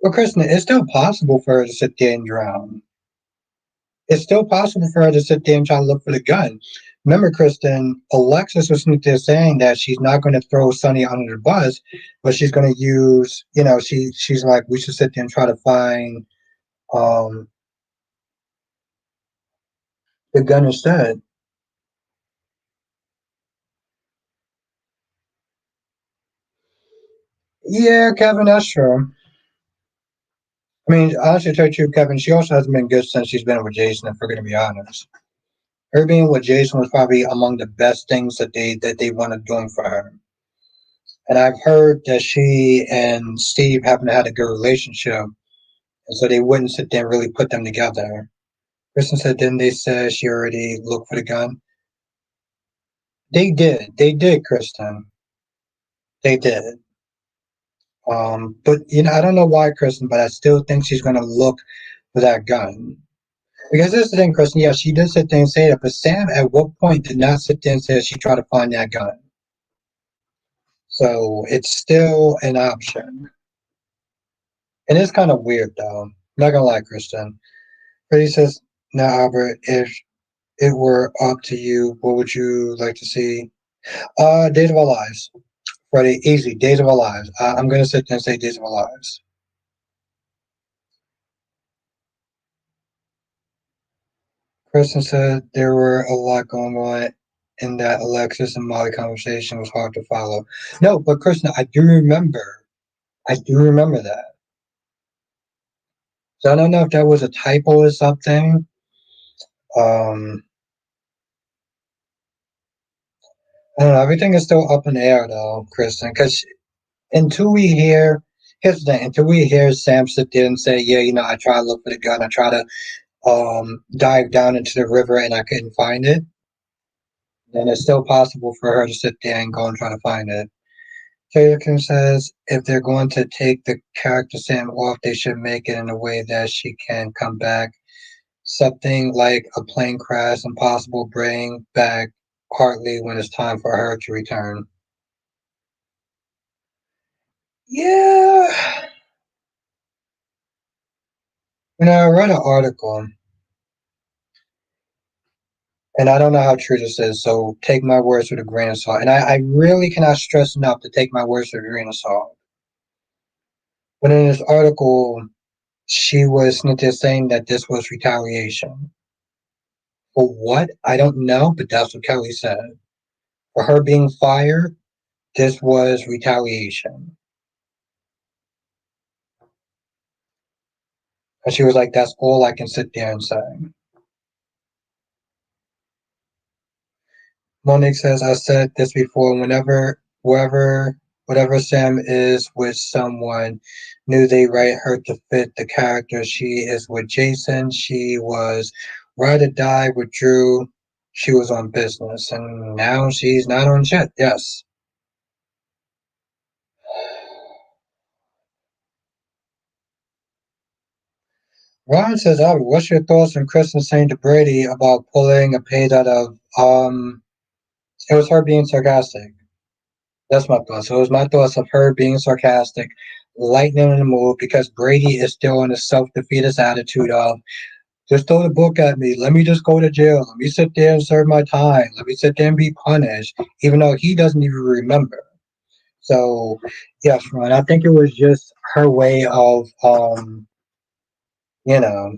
Well, Kristen, it's still possible for her to sit there and drown. It's still possible for her to sit there and try to look for the gun. Remember, Kristen, Alexis was there saying that she's not going to throw Sonny under the bus, but she's going to use, she's like, we should sit there and try to find um, the gun instead. Yeah, Kevin, that's true. I mean, honestly, to tell you the truth, Kevin, she also hasn't been good since she's been with Jason, if we're going to be honest. Her being with Jason was probably among the best things that they wanted doing for her. And I've heard that she and Steve haven't had a good relationship, and so they wouldn't sit there and really put them together. Kristen said, didn't they say she already looked for the gun? They did. They did, Kristen. They did. But I don't know why, Kristen, but I still think she's gonna look for that gun. Because this is the thing, Kristen. Yeah, she did sit there and say that, but Sam at what point did not sit there and say she tried to find that gun? So it's still an option. It is kind of weird though. Not gonna lie, Kristen. But he says, now Albert, if it were up to you, what would you like to see? Days of Our Lives. Freddie, easy. Days of Our Lives. I'm gonna sit there and say Days of Our Lives. Kristen said there were a lot going on in that Alexis and Molly conversation was hard to follow. No, but Kristen, I do remember. I do remember that. So I don't know if that was a typo or something. Um, I don't know. Everything is still up in the air though, Kristen. Because until we hear, here's the thing. Until we hear Sam sit there and say, "Yeah, I try to look for the gun. I try to dive down into the river and I couldn't find it," then it's still possible for her to sit there and go and try to find it. Faircon says if they're going to take the character Sam off, they should make it in a way that she can come back. Something like a plane crash, impossible bring back Hartley when it's time for her to return. Yeah. I read an article, and I don't know how true this is, so take my words with a grain of salt. And I really cannot stress enough to take my words with a grain of salt. But in this article, she was just saying that this was retaliation. For what? I don't know, but that's what Kelly said. For her being fired, this was retaliation. And she was like, that's all I can sit there and say. Monique says, I said this before, whatever Sam is with someone, knew they write her to fit the character. She is with Jason. She was ride or die with Drew. She was on business. And now she's not on shit. Yes. Ron says, Albert, what's your thoughts on Kristen saying to Brady about pulling a page out of it was her being sarcastic. That's my thoughts. So it was my thoughts of her being sarcastic, lightning in the mood because Brady is still in a self-defeatist attitude of just throw the book at me. Let me just go to jail. Let me sit there and serve my time. Let me sit there and be punished, even though he doesn't even remember. So yes, Ron, I think it was just her way of you know,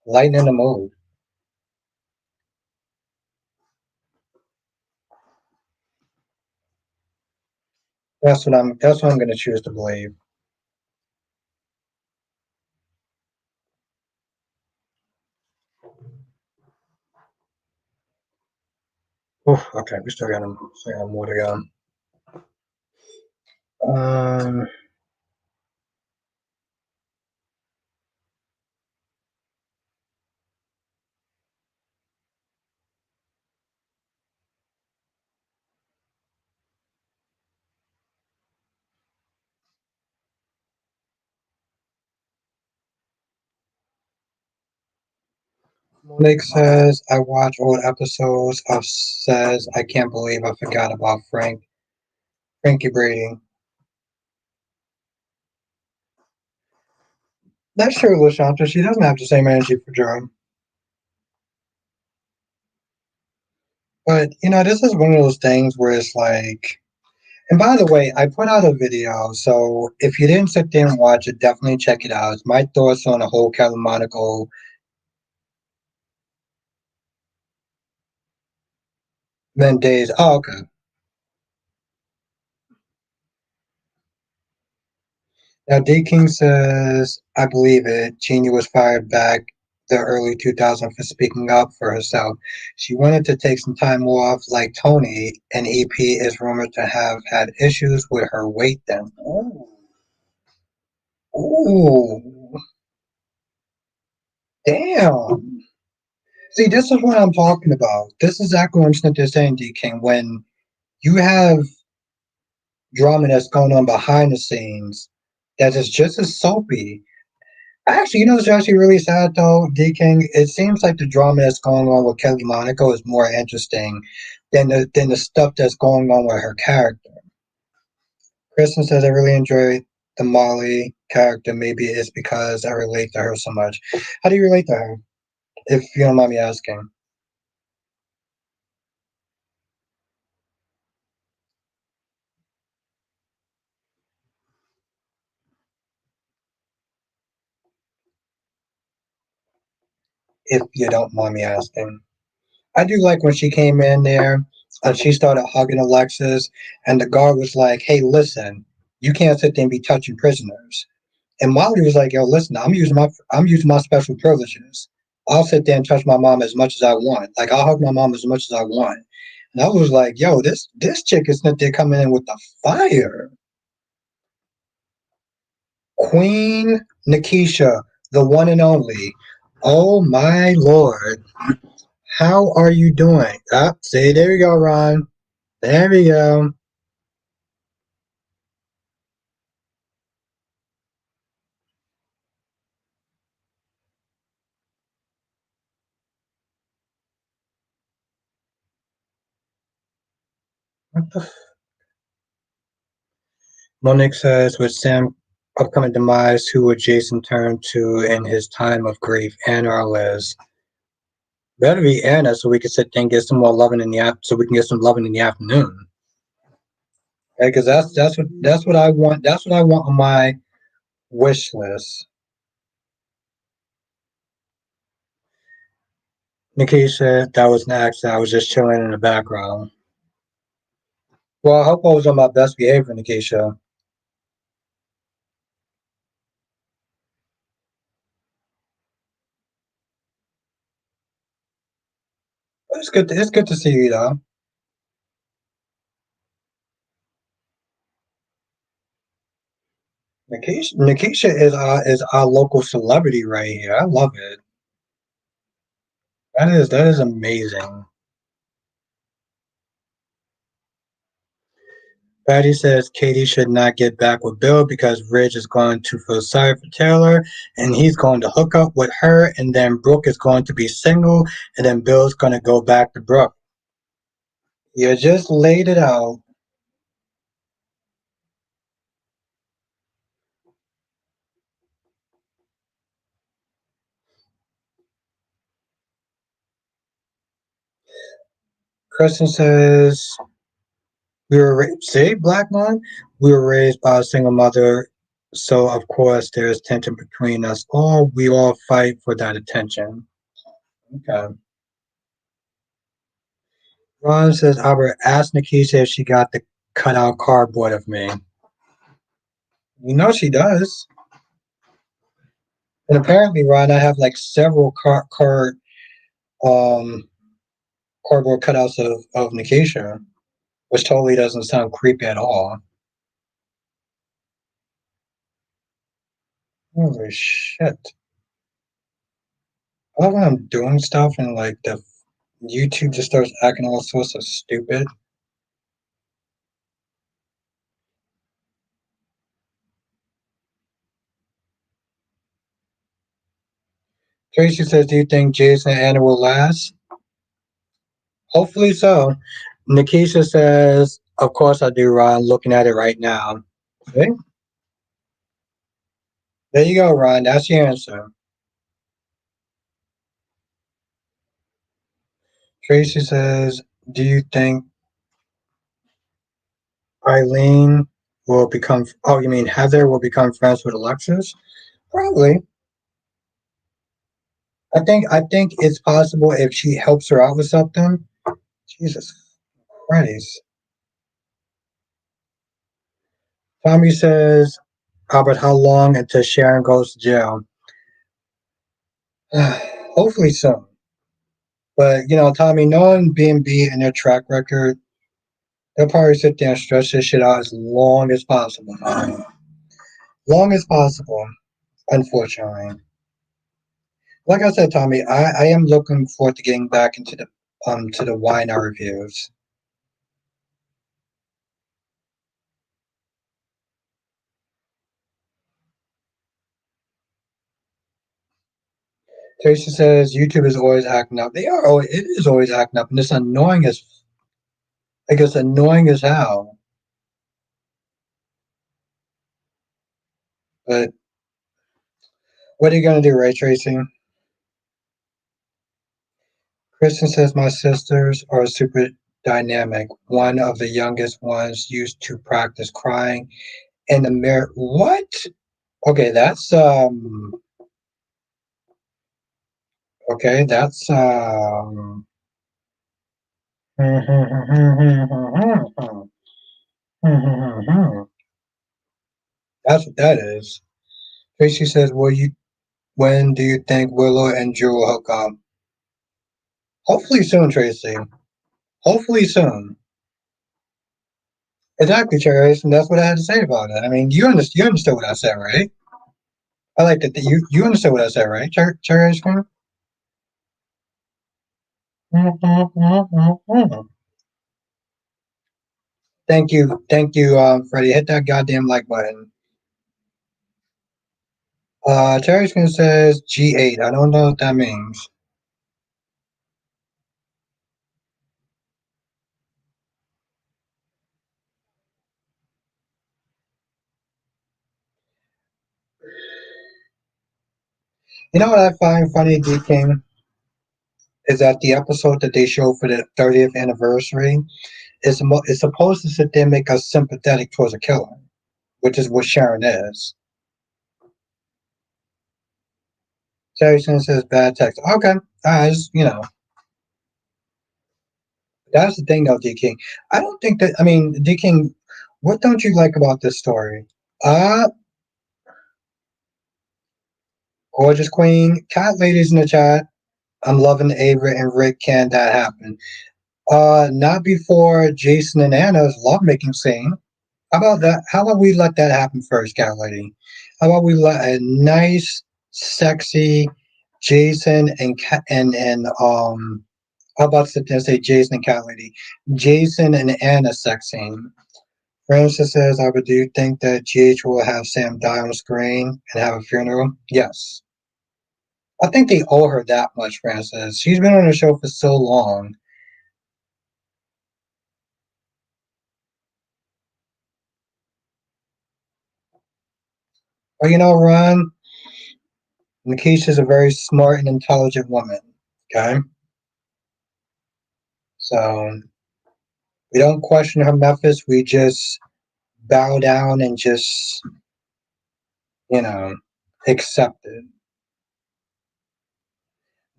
lightening the mood. That's what I'm gonna choose to believe. Oof, okay, we still got more to go. Um, Monique says, I watch old episodes of Says, I can't believe I forgot about Frankie Brady. That's true, LaShanta. She doesn't have the same energy for Joe. But, this is one of those things where it's like, and by the way, I put out a video, so if you didn't sit there and watch it, definitely check it out. It's my thoughts on the whole Kelly Monaco days. Oh, okay. Now, D King says, I believe it. Genie was fired back the early 2000s for speaking up for herself. She wanted to take some time off, like Tony, and EP is rumored to have had issues with her weight then. Oh, ooh, damn. See, this is what I'm talking about. This is exactly what I'm saying, D King. When you have drama that's going on behind the scenes that is just as soapy. Actually, it's actually really sad though, D King. It seems like the drama that's going on with Kelly Monaco is more interesting than the stuff that's going on with her character. Kristen says I really enjoy the Molly character. Maybe it's because I relate to her so much. How do you relate to her? If you don't mind me asking. If you don't mind me asking. I do like when she came in there and she started hugging Alexis, and the guard was like, "Hey, listen, you can't sit there and be touching prisoners." And Molly was like, "Yo, listen, I'm using my special privileges. I'll sit there and touch my mom as much as I want. Like I'll hug my mom as much as I want." And I was like, "Yo, this chick is not there coming in with the fire." Queen Nikisha, the one and only. Oh my lord. How are you doing? See, there we go, Ron. There we go. Monique says, with Sam upcoming demise, who would Jason turn to in his time of grief? Anna or Liz? Better be Anna, so we can sit there and get some more loving so we can get some loving in the afternoon. Because that's what I want. That's what I want on my wish list. said that was an accident. I was just chilling in the background. Well, I hope I was on my best behavior, Nikisha. But it's good. It's good to see you, though. Nikisha is our local celebrity right here. I love it. That is amazing. Patty says Katie should not get back with Bill because Ridge is going to feel sorry for Taylor and he's going to hook up with her, and then Brooke is going to be single, and then Bill's going to go back to Brooke. You just laid it out. Kristen says see, Black man, we were raised by a single mother, so of course there's tension between us all. We all fight for that attention. Okay. Ron says Albert asked Nikisha if she got the cutout cardboard of me. You know she does. And apparently, Ron, I have like several um cardboard cutouts of Nikisha, which totally doesn't sound creepy at all. Holy shit. I love when I'm doing stuff and like the YouTube just starts acting all sorts of stupid. Tracy says, do you think Jason and Anna will last? Hopefully so. Nikisha says, of course I do, Ron. Looking at it right now. See? There you go, Ron. That's your answer. Tracy says, do you think Eileen will become, oh, you mean Heather will become friends with Alexis? Probably. I think it's possible if she helps her out with something. Jesus Christ. Tommy says, Albert, how long until Sharon goes to jail? Hopefully soon. But Tommy, knowing B&B and their track record, they'll probably sit there and stretch this shit out as long as possible. Long as possible, unfortunately. Like I said, Tommy, I am looking forward to getting back into the to the wine reviews. Tracy says YouTube is always acting up. It is always acting up, and it's annoying as it's annoying as hell. But what are you gonna do, right, Tracy? Kristen says my sisters are super dynamic. One of the youngest ones used to practice crying in the mirror. What? Okay, that's. That's what that is. Tracy says, "Will you? When do you think Willow and Drew will hook up? Hopefully soon, Tracy. Hopefully soon." Exactly, Tracy, and that's what I had to say about it. I mean, you understood what I said, right? I like that you understood what I said, right, Cherry Ice Cream? Thank you, Freddie. Hit that goddamn like button. Cherry Ice Cream says G8. I don't know what that means. You know what I find funny, D King, is that the episode that they show for the 30th anniversary is supposed to sit there and make us sympathetic towards a killer, which is what Sharon is. Jason says bad text. Okay, that's the thing though, D King. I don't think that. I mean, D King, what don't you like about this story? Uh, Gorgeous Queen, cat ladies in the chat. I'm loving Ava and Rick. Can that happen? Not before Jason and Anna's lovemaking scene. How about that? How about we let that happen first, cat lady? How about we let a nice, sexy Jason and how about sit there and say Jason and cat lady? Jason and Anna sex scene. Francis says, I would do think that GH will have Sam die on screen and have a funeral. Yes. I think they owe her that much, Francis. She's been on the show for so long. But Ron, Nikisha's a very smart and intelligent woman. Okay? So we don't question her methods. We just bow down and just, you know, accept it.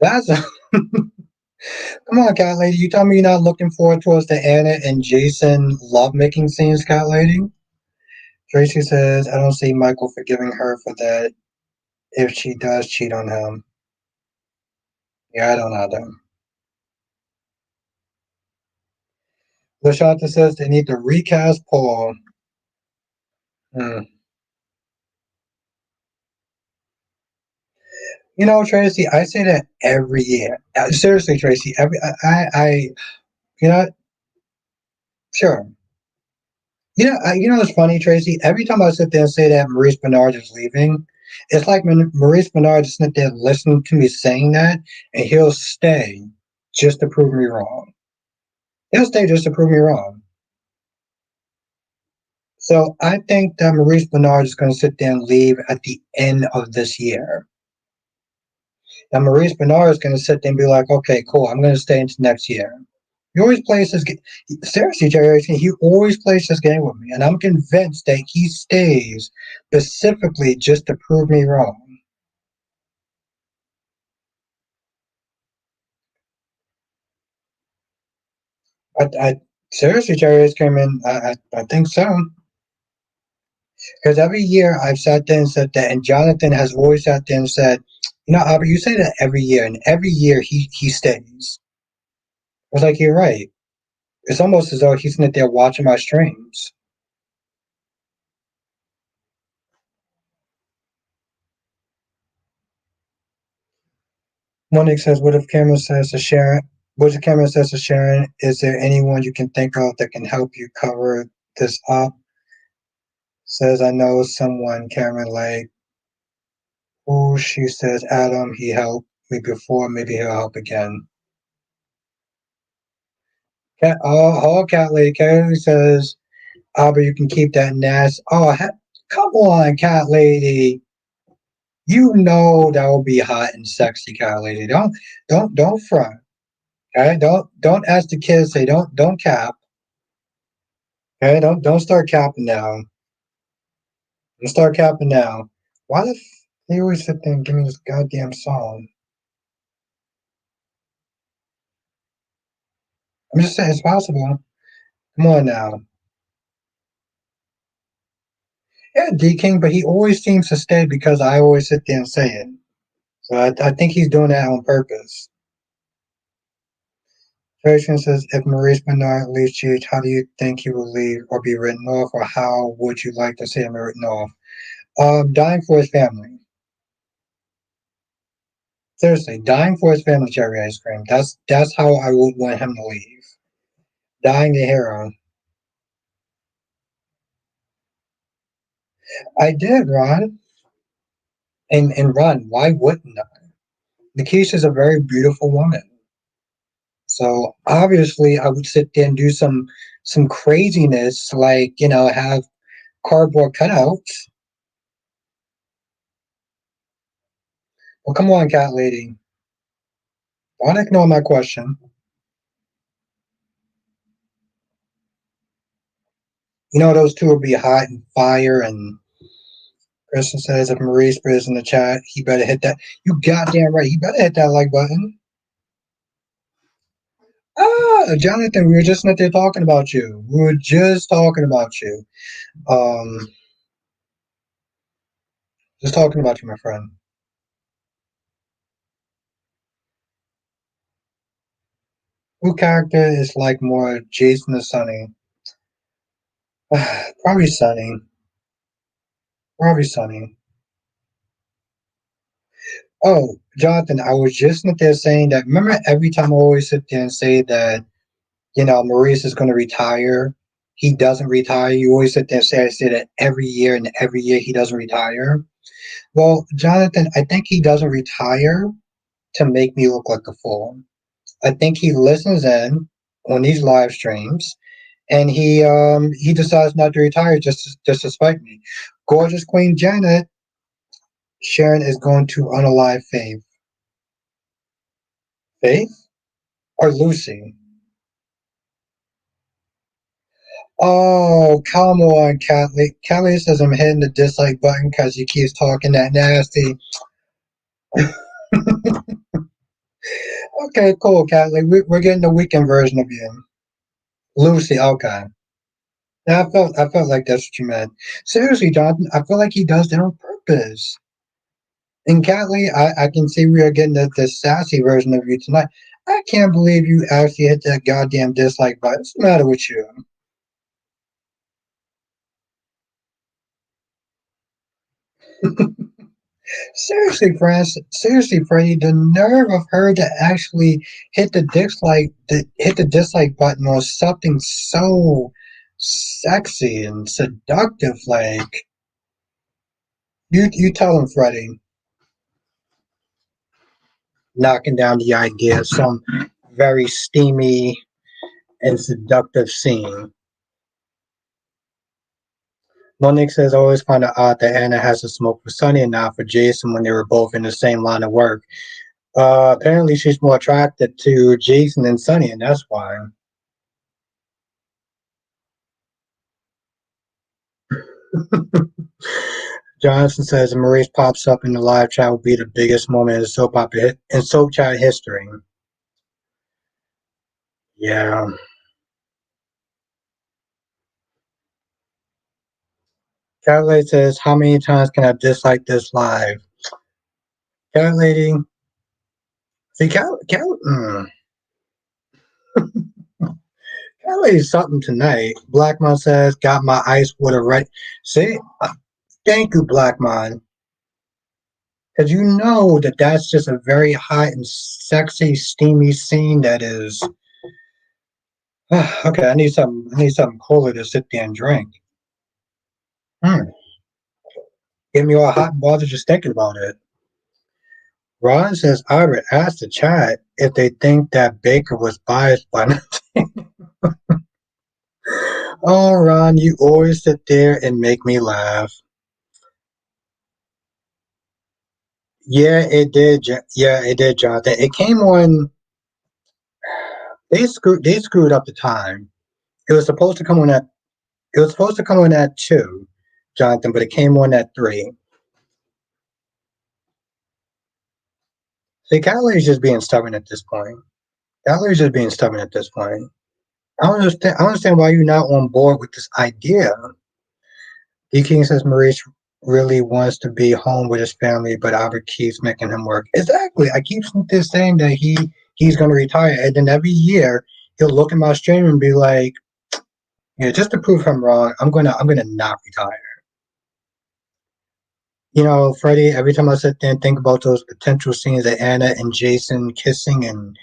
That's come on, cat lady. You tell me you're not looking forward towards the Anna and Jason lovemaking scenes, cat lady? Tracy says, I don't see Michael forgiving her for that if she does cheat on him. Yeah, I don't either. Lashanta says they need to recast Paul. Hmm. Tracy, I say that every year. Seriously, Tracy, you know, sure. It's funny, Tracy. Every time I sit there and say that Maurice Benard is leaving, It's like when Maurice Benard is sitting there listening to me saying that, and he'll stay just to prove me wrong. He'll stay just to prove me wrong. So I think that Maurice Benard is going to sit there and leave at the end of this year. Now Maurice Benard is going to sit there and be like, okay, cool, I'm going to stay into next year. He always plays this game. Seriously, Jerry, he always plays this game with me, and I'm convinced that he stays specifically just to prove me wrong. I seriously, Jerry, came in. I think so. Because every year I've sat there and said that, and Jonathan has always sat there and said, you know, Albert, you say that every year, and every year he stays. I was like, you're right. It's almost as though he's sitting there watching my streams. Monique says, what if Cameron says to Sharon? What if Cameron says to Sharon? Is there anyone you can think of that can help you cover this up? Says, I know someone, Cameron, like, who she says, Adam, he helped me before, maybe he'll help again. Cat Lady Kelly says, Albert, you can keep that nest. Come on, Cat Lady. You know that will be hot and sexy, Cat Lady. Don't front. Okay, don't ask the kids. Say don't cap. Okay, don't start capping now. Don't start capping now. Why the they always sit there and give me this goddamn song? I'm just saying it's possible. Come on now. Yeah, D King, but he always seems to stay because I always sit there and say it. So I think he's doing that on purpose. Trajan says, if Maurice Benard leaves GH, how do you think he will leave or be written off, or how would you like to see him written off? Dying for his family. Seriously, dying for his family, cherry ice cream. That's how I would want him to leave. Dying a hero. I did, Ron. And Ron, why wouldn't I? Nikisha's a very beautiful woman. So obviously I would sit there and do some craziness like, have cardboard cutouts. Well, come on, cat lady. Don't ignore my question. You know those two would be hot and fire. And Kristen says if Maurice is in the chat, he better hit that. You goddamn right. He better hit that like button. Jonathan, we were just not there talking about you. We were just talking about you. Um, just talking about you, my friend. Who character is like more Jason or Sunny? Probably Sunny. Probably Sunny. Oh, Jonathan, I was just not there saying that. Remember, every time I always sit there and say that, Maurice is going to retire. He doesn't retire. You always sit there and say, I say that every year, and every year he doesn't retire. Well, Jonathan, I think he doesn't retire to make me look like a fool. I think he listens in on these live streams, and he decides not to retire just to spite me. Gorgeous Queen Janet, Sharon is going to unalive Faith. Faith or Lucy? Oh, come on, Kelly. Kelly says I'm hitting the dislike button because he keeps talking that nasty. Okay, cool, Kelly. We're getting the weekend version of you. Lucy, okay. Yeah, I felt like that's what you meant. Seriously, Jonathan, I feel like he does that on purpose. And Catley, I can see we are getting the sassy version of you tonight. I can't believe you actually hit that goddamn dislike button. What's the matter with you? Seriously, France. Seriously, Freddie. The nerve of her to actually hit the dislike button on something so sexy and seductive. Like, You tell him, Freddie, knocking down the idea of some very steamy and seductive scene. Monique says, I always find it odd that Anna has a smoke for Sonny and not for Jason when they were both in the same line of work. Apparently, she's more attracted to Jason than Sonny, and that's why. Johnson says, Maurice pops up in the live chat will be the biggest moment in soap opera in soap chat history. Yeah. Cat Lady says, how many times can I dislike this live? Cat Lady, see, Cat Lady's something tonight. Blackmon says, got my ice water right. See, thank you, Blackmon. Because you know that that's just a very hot and sexy, steamy scene that is. Okay, I need something. I need something cooler to sit there and drink. Get me all hot and bothered just thinking about it. Ron says, I would ask the chat if they think that Baker was biased by nothing. Oh, Ron, you always sit there and make me laugh. Yeah, it did. Yeah, it did, Jonathan. It came on. They screwed up the time. It was supposed to come on at. It was supposed to come on at 2, Jonathan, but it came on at 3. See, Callie's just being stubborn at this point. Callie's just being stubborn at this point. I don't understand. I don't understand why you're not on board with this idea. D King says Maurice really wants to be home with his family, but Albert keeps making him work. Exactly. I keep saying that he's going to retire, and then every year he'll look at my stream and be like, "Yeah, just to prove I'm wrong, I'm gonna not retire." You know, Freddie. Every time I sit there and think about those potential scenes of Anna and Jason kissing and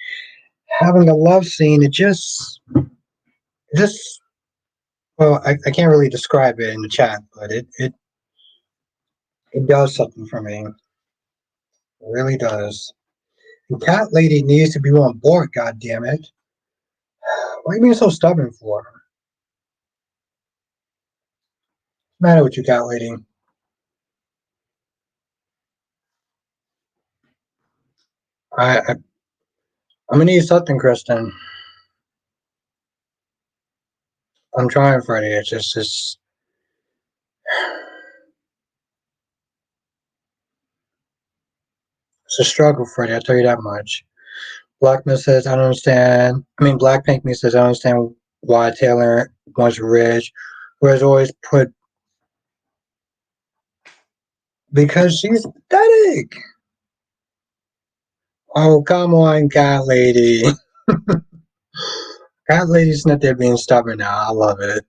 having a love scene, it just well, I can't really describe it in the chat, but it does something for me. It really does. The cat lady needs to be on board, God damn it. Why are you being so stubborn for? What's the matter with you, cat lady? I'm gonna need something, Kristen. I'm trying, Freddie. It's a struggle, Freddie. I tell you that much. Blackman says, I don't understand. I mean, Blackpink me says, I don't understand why Taylor wants Ridge, who has always put because she's pathetic. Oh, come on, cat lady. Cat lady's not there being stubborn now. I love it.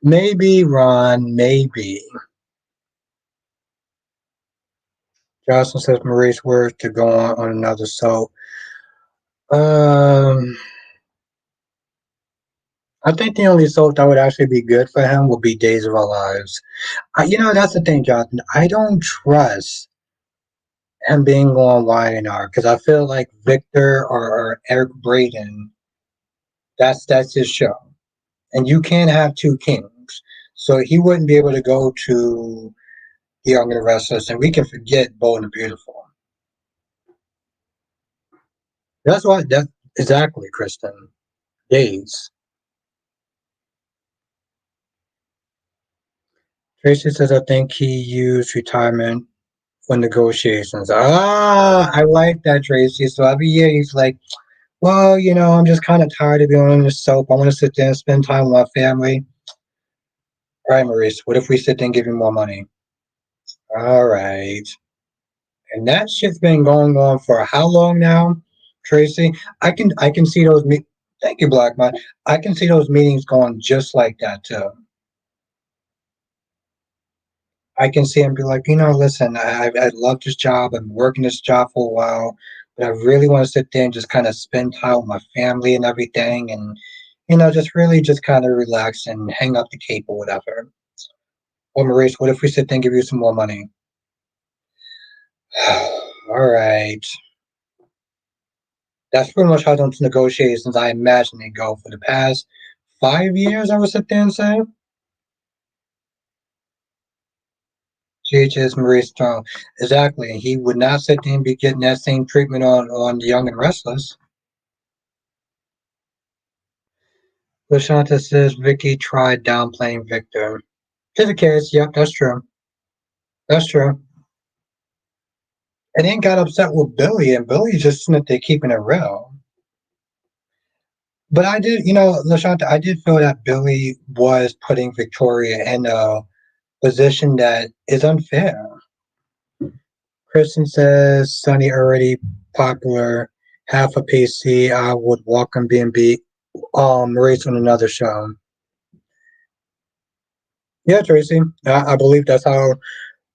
Maybe, Ron, maybe. Jocelyn says Maurice words to go on another soap. Um, I think the only soap that would actually be good for him would be Days of Our Lives. That's the thing, Jonathan. I don't trust him being on YNR because I feel like Victor or Eric Braden, that's his show, and you can't have two kings. So he wouldn't be able to go to The Young and the Restless, and we can forget Bold and the Beautiful. That's why. That exactly, Kristen. Days. Tracy says, I think he used retirement for negotiations. Ah, I like that, Tracy. So every year he's like, well, I'm just kind of tired of being on this soap. I want to sit there and spend time with my family. All right, Maurice, what if we sit there and give you more money? All right. And that shit's been going on for how long now, Tracy? I can see those thank you, Blackman. I can see those meetings going just like that too. I can see him be like, listen, I love this job. I'm working this job for a while, but I really want to sit there and just kind of spend time with my family and everything. And Just really just kind of relax and hang up the cape or whatever. Well, Maurice, what if we sit there and give you some more money? All right. That's pretty much how those negotiations I imagine they go for the past 5 years, I would sit there and say. GHS Maurice Strong. Exactly. He would not sit there and be getting that same treatment on the Young and Restless. Lashanta says Vicky tried downplaying Victor. To the case, yep, that's true. That's true. And then got upset with Billy, and Billy just sitting there keeping it real. But I did, Lashanta, I did feel that Billy was putting Victoria in a position that is unfair. Kristen says Sunny already popular, half a PC. I would welcome B&B. Maurice on another show. Yeah, Tracy, I believe that's how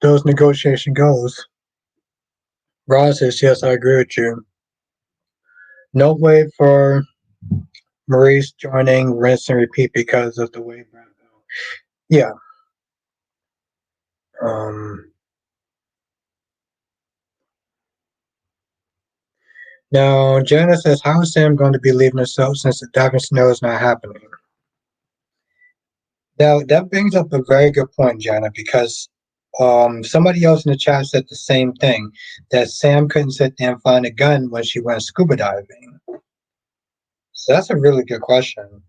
those negotiation goes. Ross says yes, I agree with you. No way for Maurice joining rinse and repeat because of the way. Yeah. Um. Now, Janice says, how is Sam going to be leaving himself since the diving snow is not happening? Now, that brings up a very good point, Jana, because somebody else in the chat said the same thing, that Sam couldn't sit there and find a gun when she went scuba diving. So that's a really good question.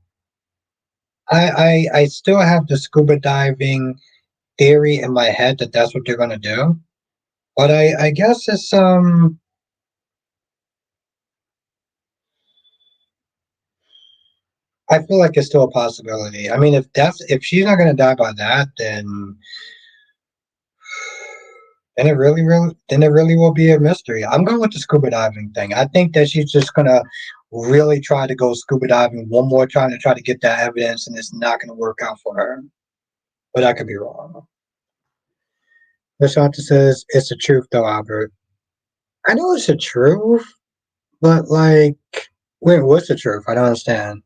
I still have the scuba diving theory in my head that that's what they're going to do. But I guess I feel like it's still a possibility. I mean, if she's not going to die by that, then it really will be a mystery. I'm going with the scuba diving thing. I think that she's just gonna really try to go scuba diving one more time to try to get that evidence, and it's not gonna work out for her. But I could be wrong. Lashanta says it's the truth though, Albert. I know it's the truth, but like, wait, what's the truth? I don't understand.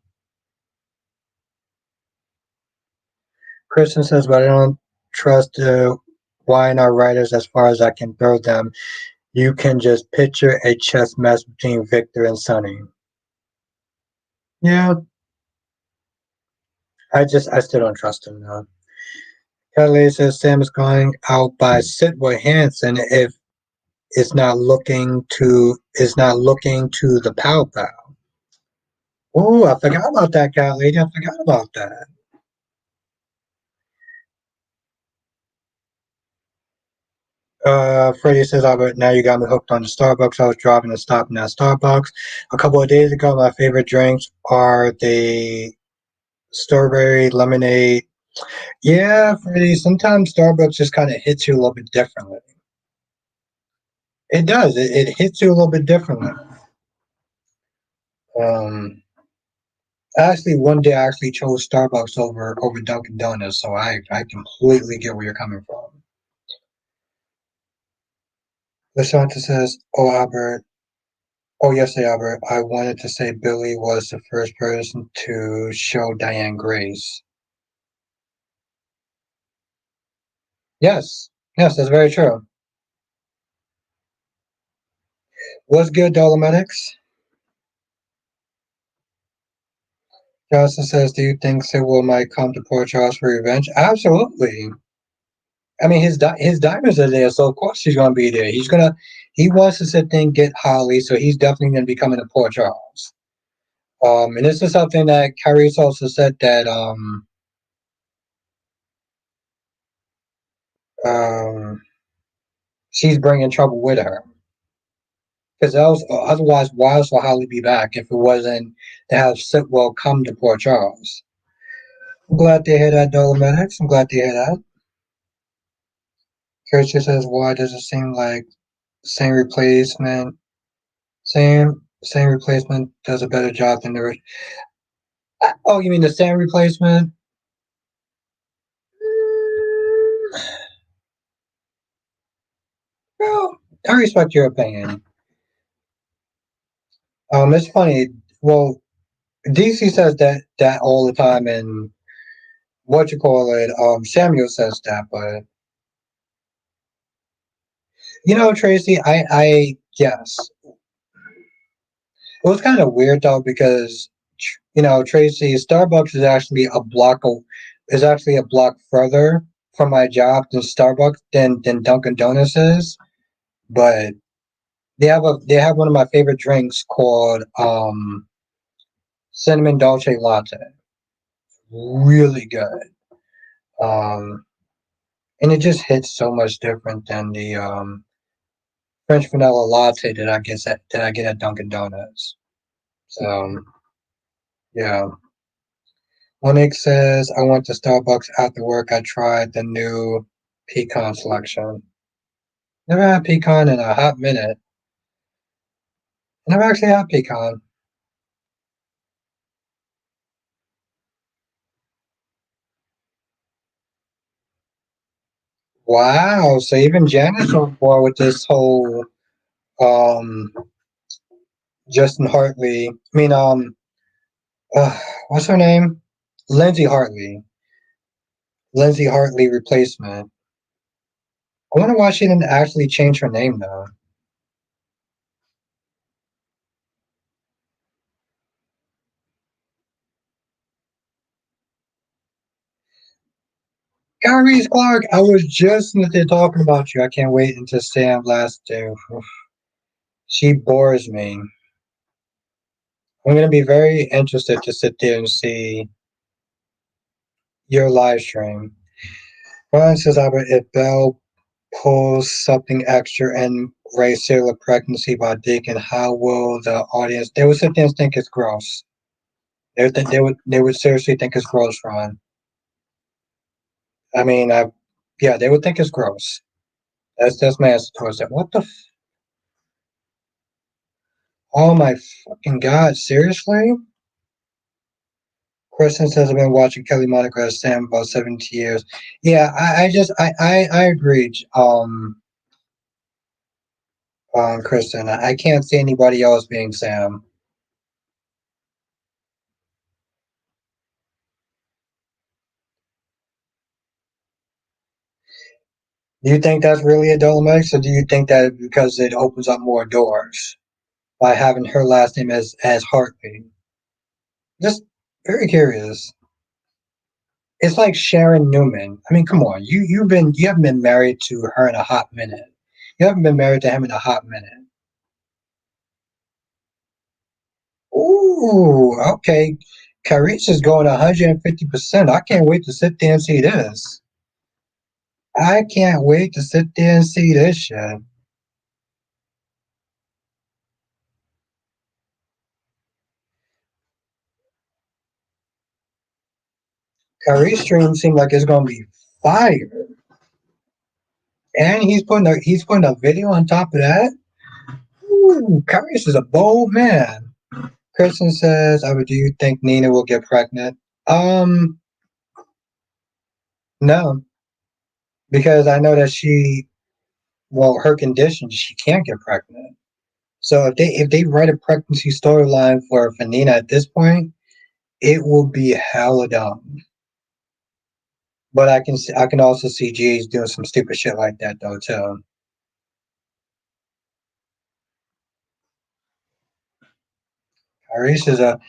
Kristen says, but I don't trust the YNR writers as far as I can throw them. You can just picture a chess match between Victor and Sunny. Yeah, I still don't trust him now. Kelly says Sam is going out by Sitwa Hansen if it's not looking to the pow pow. Oh, I forgot about that, cat lady. I forgot about that. Freddie says, Albert, now you got me hooked on the Starbucks. I was driving and stopping at Starbucks a couple of days ago. My favorite drinks are the strawberry lemonade. Yeah, Freddie, sometimes Starbucks just kind of hits you a little bit differently. It does. It hits you a little bit differently. Um, Actually, one day I actually chose Starbucks over Dunkin' Donuts, so I completely get where you're coming from. Lashanta says, "Oh Albert, oh yes, Albert. I wanted to say Billy was the first person to show Diane grace. Yes, yes, that's very true. What's good, Dolometics? Johnson says, do you think Sewell might come to Port Charles for revenge? Absolutely. I mean, his diamonds are there, so of course he's going to be there. He wants to sit there and get Holly, so he's definitely going to be coming to Port Charles. And this is something that Kyrie's also said that um, she's bringing trouble with her. Because else, otherwise, why else will Holly be back if it wasn't to have Sitwell come to Port Charles? I'm glad to hear that, Dolometics. I'm glad to hear that. Kirsten says, why does it seem like same replacement, same replacement does a better job than the. Oh, you mean the same replacement? Well, I respect your opinion. It's funny. Well, DC says that all the time, and what you call it, Samuel says that, but Tracy, I yes, it was kind of weird though because Tracy, Starbucks is actually a block further from my job than Starbucks than Dunkin' Donuts is, but they have one of my favorite drinks called cinnamon dolce latte. Really good. Um, and it just hits so much different than the French vanilla latte that I get at Dunkin' Donuts. So yeah. Monique says I went to Starbucks after work. I tried the new pecan selection. Never had pecan in a hot minute. Never actually had pecan. Wow. So even Janet's on board with this whole um Justin Hartley. I mean what's her name? Lindsay Hartley. Lindsay Hartley replacement. I wonder why she didn't actually change her name though. Kyrie Clark, I was just talking about you. I can't wait until Sam last day. She bores me. I'm gonna be very interested to sit there and see your live stream. Ryan says, Albert, if Belle pulls something extra and raise serial pregnancy by Deacon, how will the audience? They would sit there and think it's gross. They would seriously think it's gross, Ron. I mean, yeah, they would think it's gross. That's my answer towards that. What the? Oh my fucking god! Seriously? Kristen says I've been watching Kelly Monaco as Sam about 70 years. Yeah, I agreed. Kristen, I can't see anybody else being Sam. Do you think that's really a Dolomite, or do you think that because it opens up more doors by having her last name as Hartley? Just very curious. It's like Sharon Newman. I mean, come on, you haven't been married to her in a hot minute. You haven't been married to him in a hot minute. Ooh, okay. Carice is going 150%. I can't wait to sit there and see this. I can't wait to sit there and see this shit. Carice stream seemed like it's gonna be fire. And he's putting a video on top of that. Ooh, Carice is a bold man. Kristen says, do you think Nina will get pregnant? Um, no, because I know that her condition, she can't get pregnant. So if they write a pregnancy storyline for Nina at this point, it will be hella dumb. But I can also see G's doing some stupid shit like that though too. Tyrese is a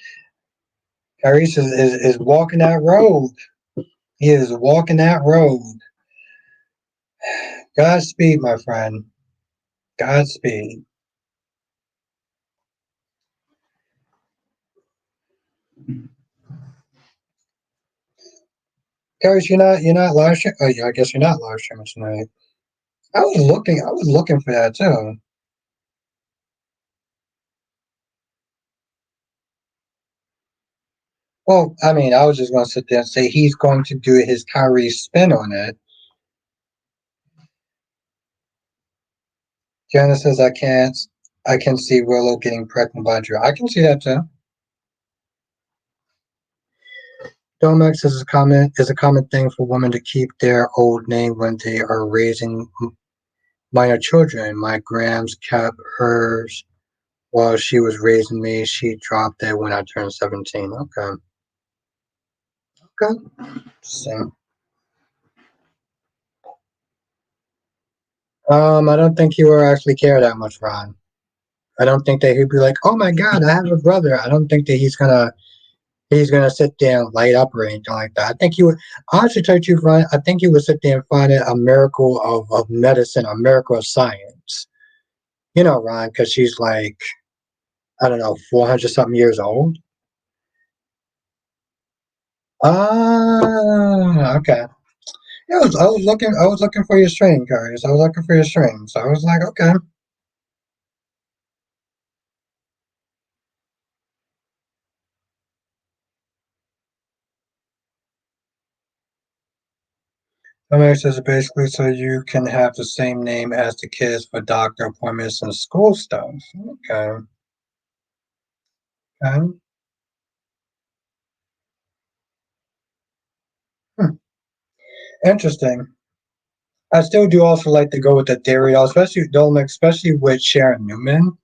Tyrese is walking that road. He is walking that road. Godspeed, my friend. Godspeed. Guys, you're not live streaming. Oh yeah, I guess you're not live streaming tonight. I was looking for that too. Well, I mean, I was just gonna sit there and say he's going to do his Kyrie spin on it. Janice says I can see Willow getting pregnant by Drew. I can see that too. Domex is a common thing for women to keep their old name when they are raising minor children. My Grams kept hers While she was raising me, she dropped it when I turned 17. Okay. Okay. So, I don't think he will actually care that much, Ron. I don't think that he'd be like, "Oh my God, I have a brother." I don't think that he's gonna sit there and light up or anything like that. I think he would honestly tell you, the truth, Ron. I think he would sit there and find it a miracle of medicine, a miracle of science. You know, Ron, because she's like, I don't know, 400 something years old. Ah, okay. Yeah, I was looking for your string, guys. I was looking for your strings. I was like, okay. Somebody says basically so you can have the same name as the kids for doctor appointments and school stuff. Okay. Okay. Hmm. Interesting. I still do also like to go with the theory, though, especially with Sharon Newman.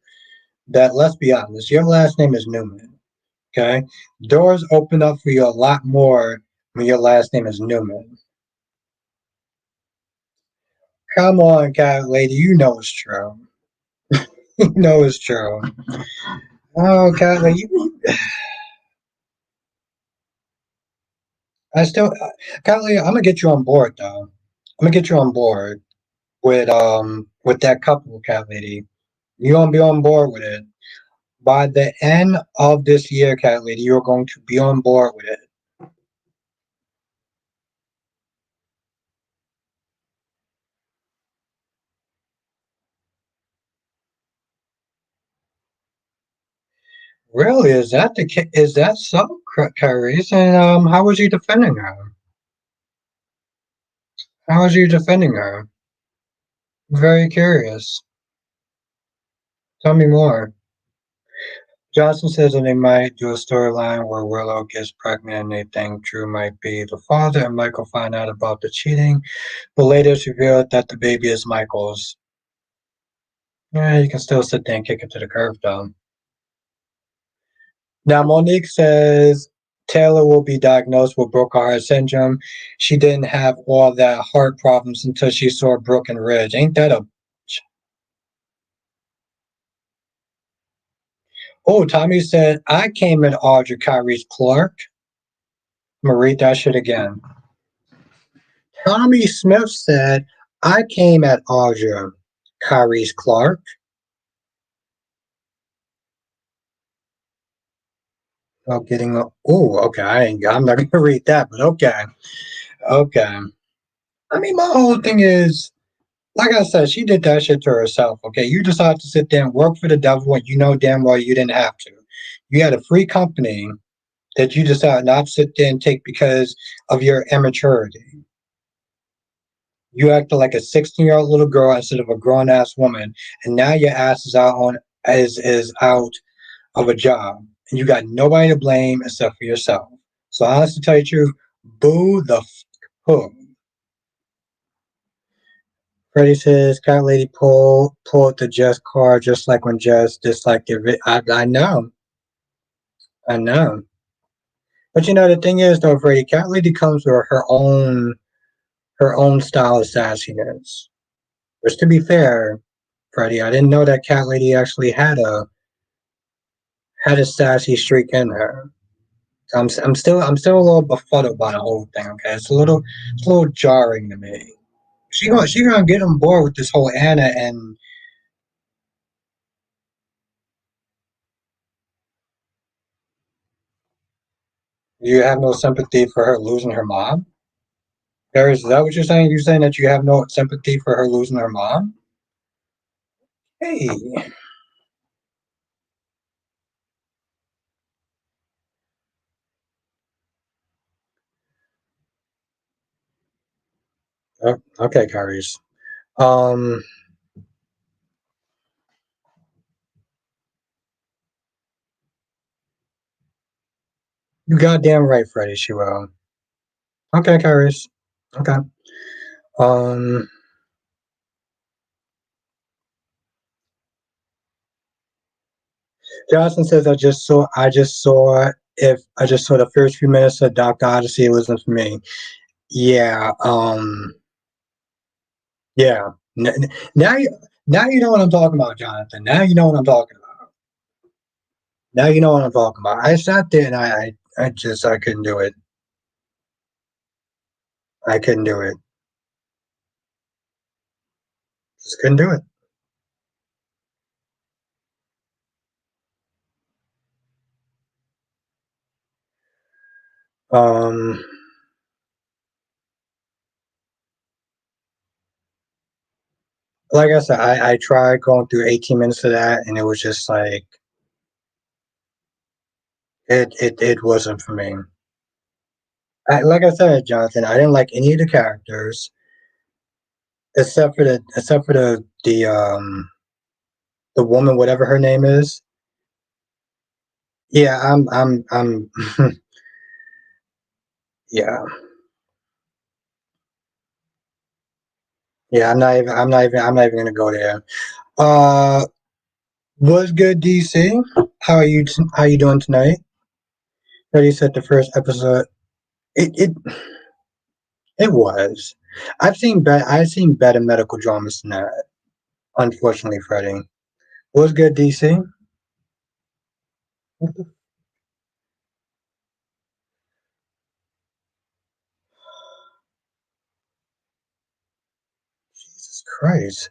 That let's be honest, your last name is Newman. Okay, doors open up for you a lot more when your last name is Newman. Come on, cat lady, you know it's true. You know it's true. Oh, cat lady, I still, cat lady, I'm gonna get you on board though. I'm gonna get you on board with that couple, cat lady. You gonna be on board with it by the end of this year, cat lady. You're going to be on board with it. Really? Is that so, Clarice? And how was you defending her? How was you defending her? Very curious. Tell me more. Johnson says that they might do a storyline where Willow gets pregnant and they think Drew might be the father, and Michael find out about the cheating, but later it's revealed that the baby is Michael's. Yeah, you can still sit there and kick it to the curb, though. Now, Monique says Taylor will be diagnosed with broken heart syndrome. She didn't have all that heart problems until she saw Broken Ridge. Ain't that a. Oh, Tommy said, I came at Audrey Kyrie's Clark. I'm going to read that shit again. Tommy Smith said, I came at Audrey Kyrie's Clark. Oh, getting. Oh, okay. I'm not going to read that, but okay. Okay. I mean, my whole thing is, like I said, she did that shit to herself. Okay, you decided to sit there and work for the devil when you know damn well you didn't have to. You had a free company that you decided not to sit there and take because of your immaturity. You acted like a 16-year-old little girl instead of a grown ass woman, and now your ass is out of a job, and you got nobody to blame except for yourself. So honestly, to tell you the truth, boo the who. Freddie says, "Cat lady pulled the Jess card just like when Jess disliked it." I know, I know. But you know the thing is though, Freddie, Cat lady comes with her own style of sassiness. Which to be fair, Freddie, I didn't know that Cat lady actually had a sassy streak in her. I'm still a little befuddled by the whole thing. Okay, it's a little jarring to me. She gonna get on board with this whole Anna, and you have no sympathy for her losing her mom. Is that what you're saying? You're saying that you have no sympathy for her losing her mom? Hey, okay, Kyrie's. Um, you goddamn right, Freddie. She will. Okay, Kyrie's. Okay. Um, Johnson says I just saw the first few minutes of Doctor Odyssey, it wasn't for me. Yeah, yeah. Now you know what I'm talking about, Jonathan. Now you know what I'm talking about. Now you know what I'm talking about. I sat there and I couldn't do it. I couldn't do it. Just couldn't do it. Um, like I said, I tried going through 18 minutes of that, and it was just like it wasn't for me. Like I said, Jonathan, I didn't like any of the characters except for the woman, whatever her name is. Yeah, I'm yeah, yeah. I'm not even gonna go there. Uh, what's good, DC? How you doing tonight? Already said the first episode. It it was. I've seen better medical dramas than that. Unfortunately, Freddie. What's good, DC? Jesus Christ.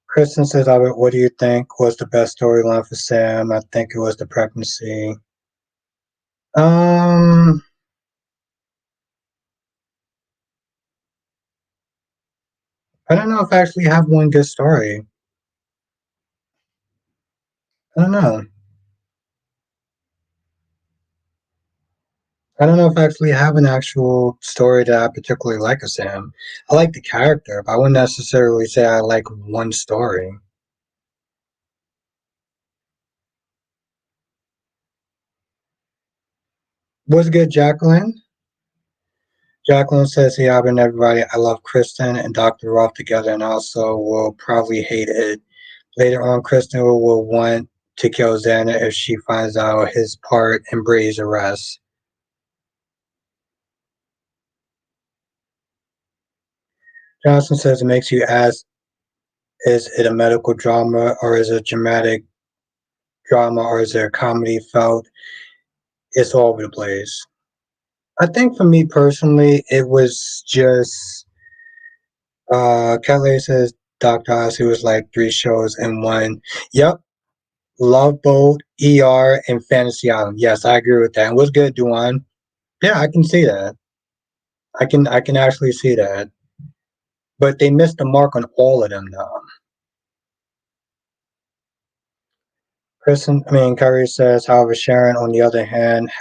Kristen says, Albert, what do you think was the best storyline for Sam? I think it was the pregnancy. Um, I don't know if I actually have one good story. I don't know. I don't know if I actually have an actual story that I particularly like of Sam. I like the character, but I wouldn't necessarily say I like one story. What's good, Jacqueline? Jacqueline says, hey, Albert and everybody, I love Kristen and Dr. Roth together and also will probably hate it. Later on, Kristen will want to kill Xander if she finds out his part in Bray's arrest. Johnson says it makes you ask, is it a medical drama or is it a dramatic drama or is it a comedy felt? It's all over the place. I think for me personally, it was just Kelly says Dr. Oz, it was like three shows in one. Yep. Love Boat, ER, and Fantasy Island. Yes, I agree with that. And what's good, Duan? Yeah, I can see that. I can actually see that. But they missed the mark on all of them though. Curry says, however, Sharon on the other hand,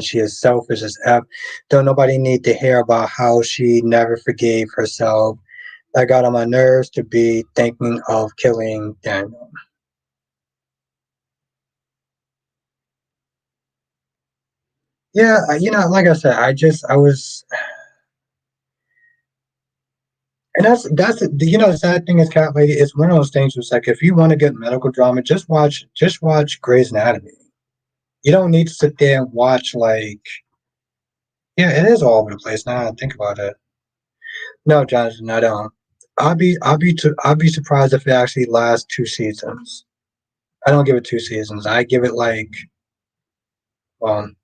she is selfish as F. Don't nobody need to hear about how she never forgave herself. That got on my nerves to be thinking of killing Daniel. Yeah, like I said, I was, and the sad thing is, Cat Lady, it's one of those things. It's like if you want to get medical drama, just watch Grey's Anatomy. You don't need to sit there and watch like, yeah, it is all over the place now. I think about it. No, Jonathan, I don't. I'll be surprised if it actually lasts 2 seasons. I don't give it 2 seasons. I give it like, um,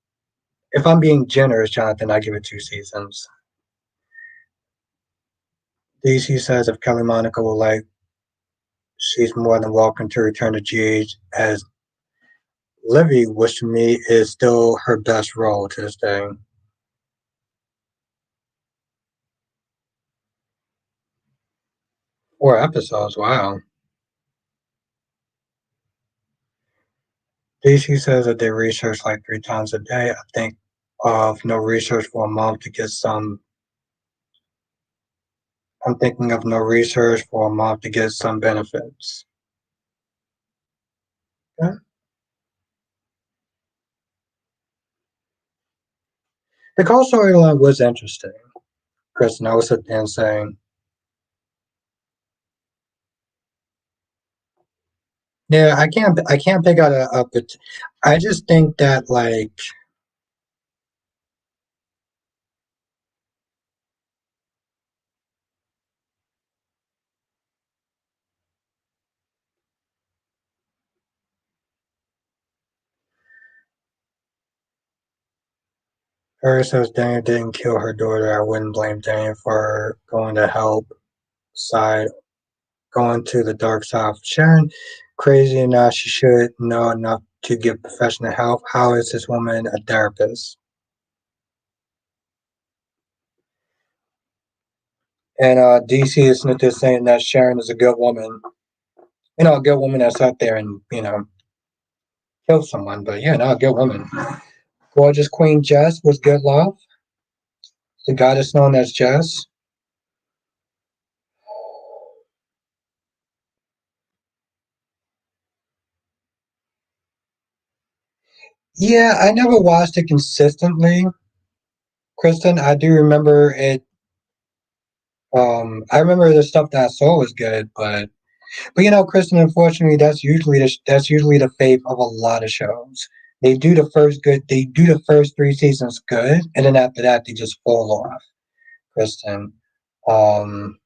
if I'm being generous, Jonathan, I give it 2 seasons. DC says if Kelly Monaco will like, she's more than welcome to return to GH as Livy, which to me is still her best role to this day. 4 episodes, wow. DC says that they research like 3 times a day. I think of no research for a mom to get some. I'm thinking of no research for a mom to get some benefits. Okay. The call storyline was interesting. Kristen, I was sitting there and saying, Yeah, I can't pick out I just think that like her says Daniel didn't kill her daughter. I wouldn't blame Daniel for going to help side going to the dark side of Sharon. Crazy enough, she should know enough to get professional help. How is this woman a therapist? And DC is not just saying that Sharon is a good woman. You know, a good woman that's out there and, you know, killed someone. But yeah, no, a good woman. Gorgeous Queen Jess was good love. The goddess known as Jess. Yeah, I never watched it consistently, Kristen. I do remember it. I remember the stuff that I saw was good, but you know, Kristen, unfortunately, that's usually the fate of a lot of shows. They do the first three seasons good, and then after that, they just fall off. Kristen, um,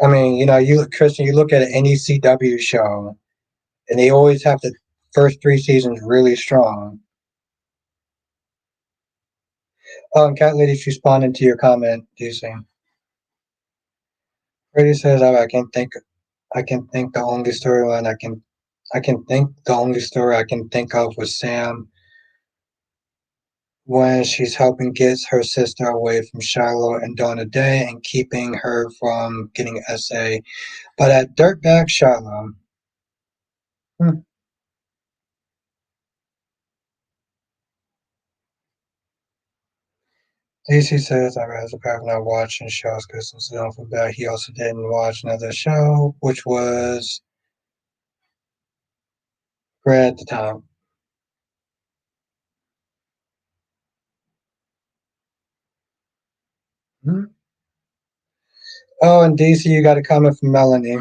I mean, you know, you Kristen, you look at any CW show, and they always have the first three seasons really strong. Cat Lady's responding to your comment, do you see? Brady says, I can think the only storyline I can think the only story I can think of was Sam when she's helping get her sister away from Shiloh and Donna Day and keeping her from getting SA. But at Dirtbag Shiloh, hmm, DC says, I realized apparently not watching shows because since I don't feel bad, he also didn't watch another show, which was great at the time. Hmm. Oh, and DC, you got a comment from Melanie.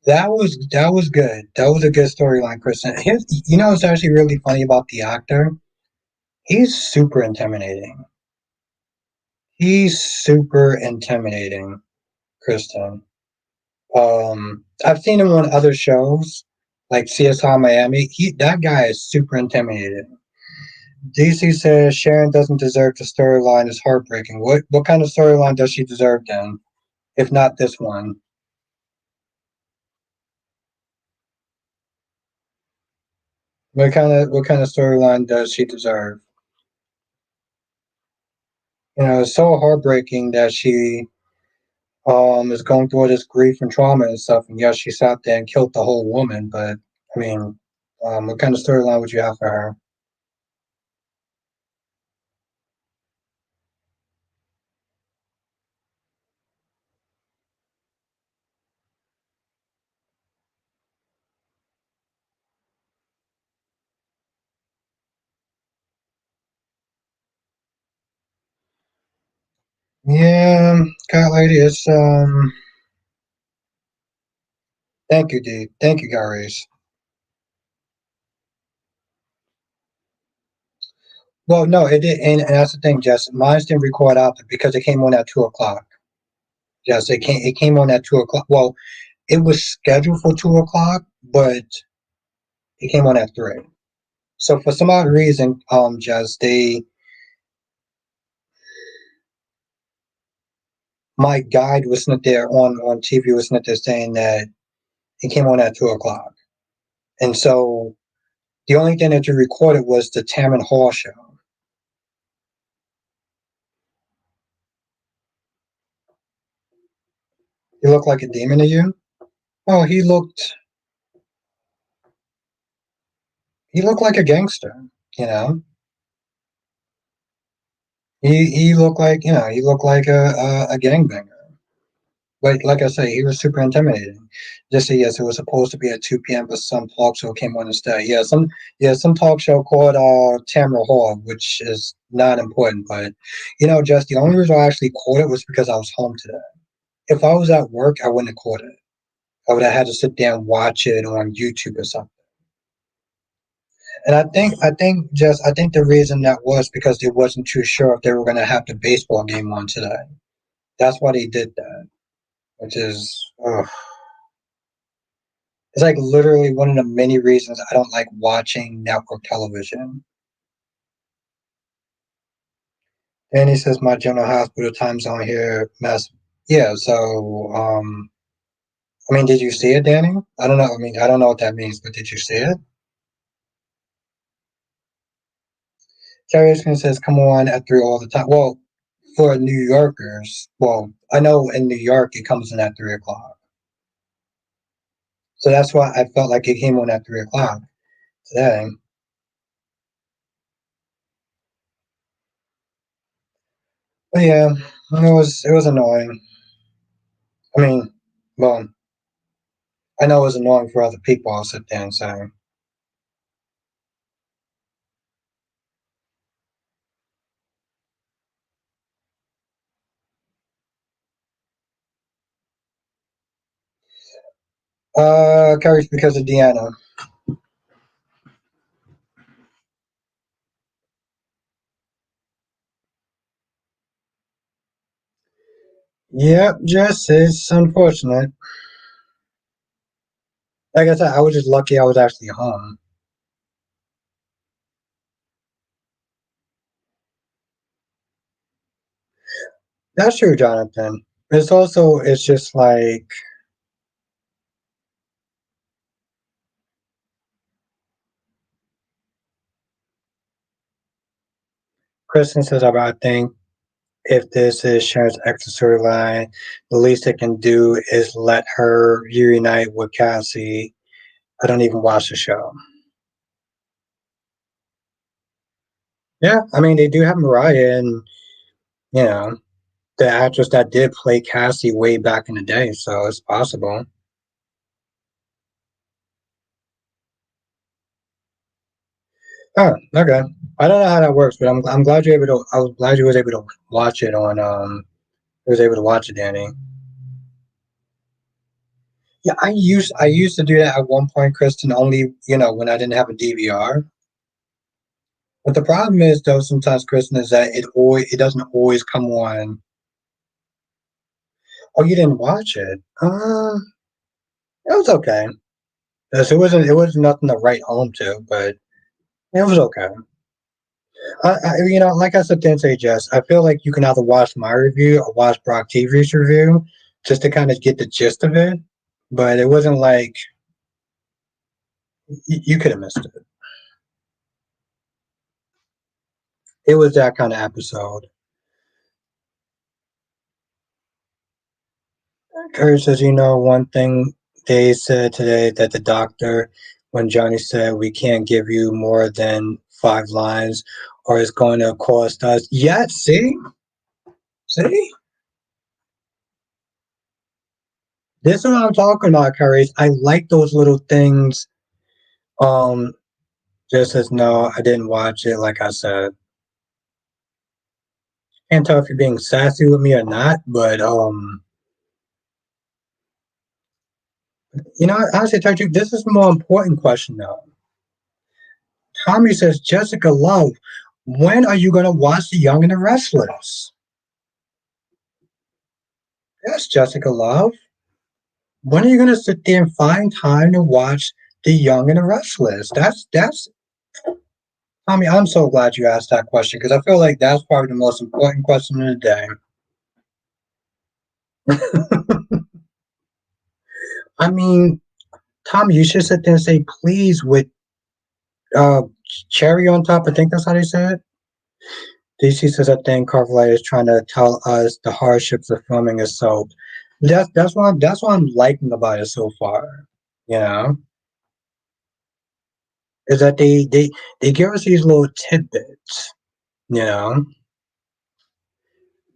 That was good. That was a good storyline, Kristen. You know what's actually really funny about the actor? He's super intimidating. He's super intimidating, Kristen. I've seen him on other shows, like CSI Miami. That guy is super intimidating. DC says Sharon doesn't deserve the storyline is heartbreaking. What kind of storyline does she deserve then? If not this one, what kind of storyline does she deserve? You know, it's so heartbreaking that she is going through all this grief and trauma and stuff. And yes, she sat there and killed the whole woman. But I mean, what kind of storyline would you have for her? Yeah, cat lady. It's thank you, D. Thank you, Gary's. Well, no, it did, and that's the thing, Jess. Mine didn't record out because it came on at 2 o'clock. Yes, it came on at 2 o'clock. Well, it was scheduled for 2 o'clock, but it came on at three. So for some odd reason, Jess, they my guide was not there on TV was not there saying that it came on at 2 o'clock, and so the only thing that you recorded was the Tamron Hall show. You look like a demon to you. Oh, he looked like a gangster, you know. He looked like he looked like a gangbanger. But like I say, he was super intimidating. Just say yes, it was supposed to be at 2 p.m., but some talk show came on instead. Some talk show called Tamara Hall, which is not important, but just the only reason I actually caught it was because I was home today. If I was at work, I wouldn't have caught it. I would have had to sit there and watch it on YouTube or something. And I think the reason that was because they wasn't too sure if they were going to have the baseball game on today. That's why they did that, which is it's like literally one of the many reasons I don't like watching network television. And he says my general hospital time zone here mess. Yeah, so I mean, did you see it, Danny? I don't know. I mean, I don't know what that means, but did you see it? Terry Higgins says come on at 3 all the time. Well, for New Yorkers, well, I know in New York it comes in at 3 o'clock. So that's why I felt like it came on at 3 o'clock today. But yeah, it was annoying. I mean, well, I know it was annoying for other people. I'll sit there and say, Carrie's because of Deanna. Yep, just it's unfortunate. Like I said, I was just lucky I was actually home. That's true, Jonathan. It's just like Kristen says about I think if this is Sharon's extra storyline, the least they can do is let her reunite with Cassie. I don't even watch the show. Yeah, I mean they do have Mariah and you know the actress that did play Cassie way back in the day, so it's possible. Oh, okay. I don't know how that works, but I'm glad you're able to. I was glad you was able to watch it on. You was able to watch it, Danny. Yeah, I used to do that at one point, Kristen. Only when I didn't have a DVR. But the problem is, though, sometimes Kristen is that it doesn't always come on. Oh, you didn't watch it? It was okay. Yes, it was nothing to write home to, but it was okay. Like I said, didn't say Jess. I feel like you can either watch my review or watch Brock TV's review just to kind of get the gist of it. But it wasn't like you could have missed it. It was that kind of episode. Kurt says, one thing they said today that the doctor, when Johnny said we can't give you more than 5 lines or it's going to cost us. Yeah, see, this is what I'm talking about, Curry. I like those little things. Um, just says no, I didn't watch it. Like I said, can't tell if you're being sassy with me or not, but honestly, tell you, this is a more important question though. Tommy says, Jessica Love, when are you going to watch The Young and the Restless? Yes, Jessica Love. When are you going to sit there and find time to watch The Young and the Restless? That's. Tommy, I'm so glad you asked that question because I feel like that's probably the most important question of the day. I mean, Tommy, you should sit there and say please with uh, cherry on top. I think that's how they say it. DC says, I think Carvalho is trying to tell us the hardships of filming a soap. That's what I'm liking about it so far. You know, is that they give us these little tidbits. You know,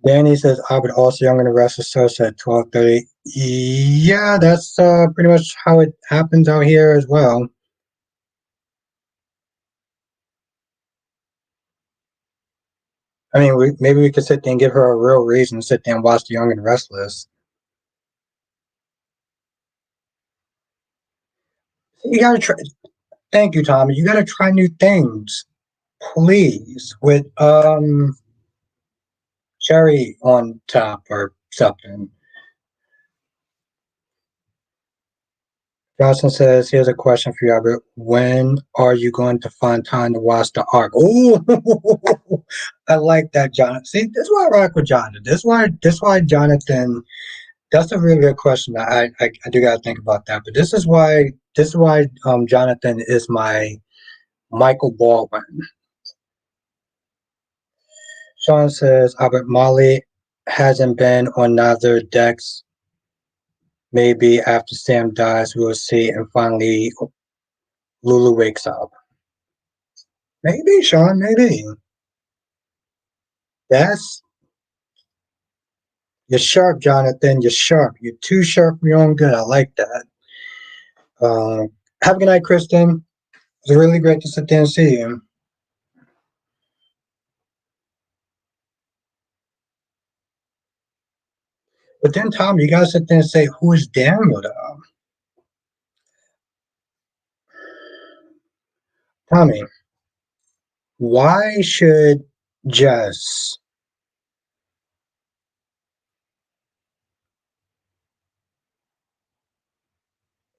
Danny says Albert also young and the rest is starts at 12:30. Yeah, that's pretty much how it happens out here as well. I mean, maybe we could sit there and give her a real reason to sit there and watch The Young and the Restless. You gotta try. Thank you, Tommy. You gotta try new things, please, with cherry on top or something. Johnson says, "Here's a question for you, Albert. When are you going to find time to watch the Ark?" Oh, I like that, Jonathan. See, this is why I rock with Jonathan. This why Jonathan. That's a really good question. I do gotta think about that. But this is why Jonathan is my Michael Baldwin. Sean says Albert Molly hasn't been on neither decks. Maybe after Sam dies, we will see, and finally Lulu wakes up. Maybe, Sean, maybe. That's you're sharp, Jonathan. You're sharp. You're too sharp for your own good. I like that. Uh, have a good night, Kristen. It was really great to sit there and see you. But then, Tom, you gotta sit there and say, who is Daniel, though? Tommy, why should Jess,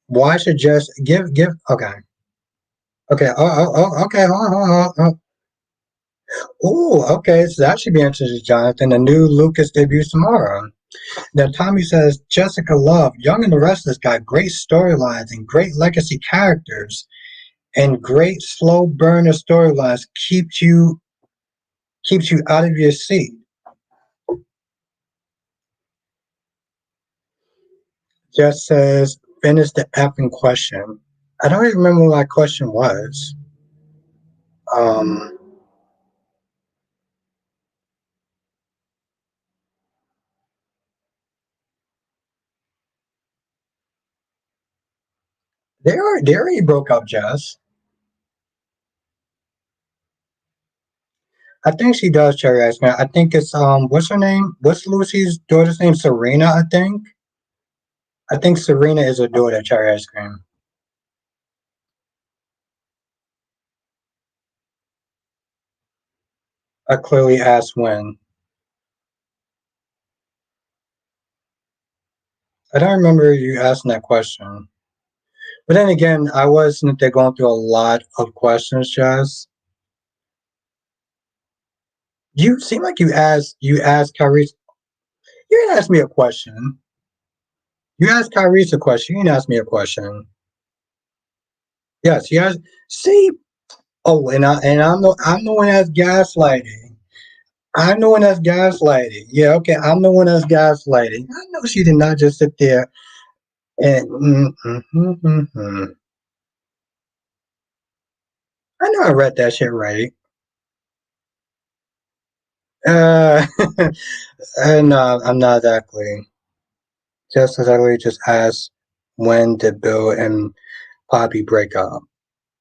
why should Jess okay, okay, okay, oh, okay, so that should be interesting, Jonathan. The new Lucas debuts tomorrow. Now, Tommy says, Jessica Love, Young and the Restless got great storylines and great legacy characters and great slow burner storylines keeps you out of your seat. Just says, finish the effing question. I don't even remember what my question was. Um, they already broke up, Jess. I think she does cherry ice cream. I think it's what's her name? What's Lucy's daughter's name? Serena, I think. I think Serena is her daughter, cherry ice cream. I clearly asked when. I don't remember you asking that question. But then again, I wasn't there going through a lot of questions, Jess. You seem like you asked Kyrie. You didn't ask me a question. You asked Kyrie a question. You didn't ask me a question. Yes, you asked. See, oh, I'm the one that's gaslighting. I'm the one that's gaslighting. Yeah, okay, I'm the one that's gaslighting. I know she did not just sit there and. I know I read that shit right. Uh, no, I'm not exactly. Just exactly just asked when did Bill and Poppy break up.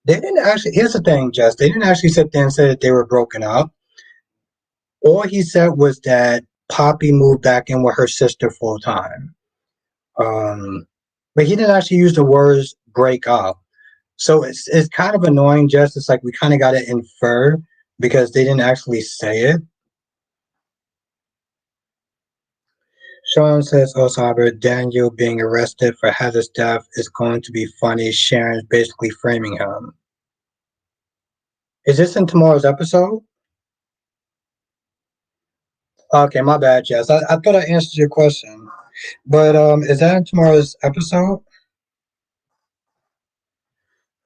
They didn't actually. Here's the thing, Jess. They didn't actually sit there and say that they were broken up. All he said was that Poppy moved back in with her sister full time. Um, but he didn't actually use the words break up. So it's kind of annoying, Jess. It's like we kind of got to infer because they didn't actually say it. Sean says also, Albert, Daniel being arrested for Heather's death is going to be funny. Sharon's basically framing him. Is this in tomorrow's episode? Okay, my bad, Jess. I thought I answered your question. But is that in tomorrow's episode?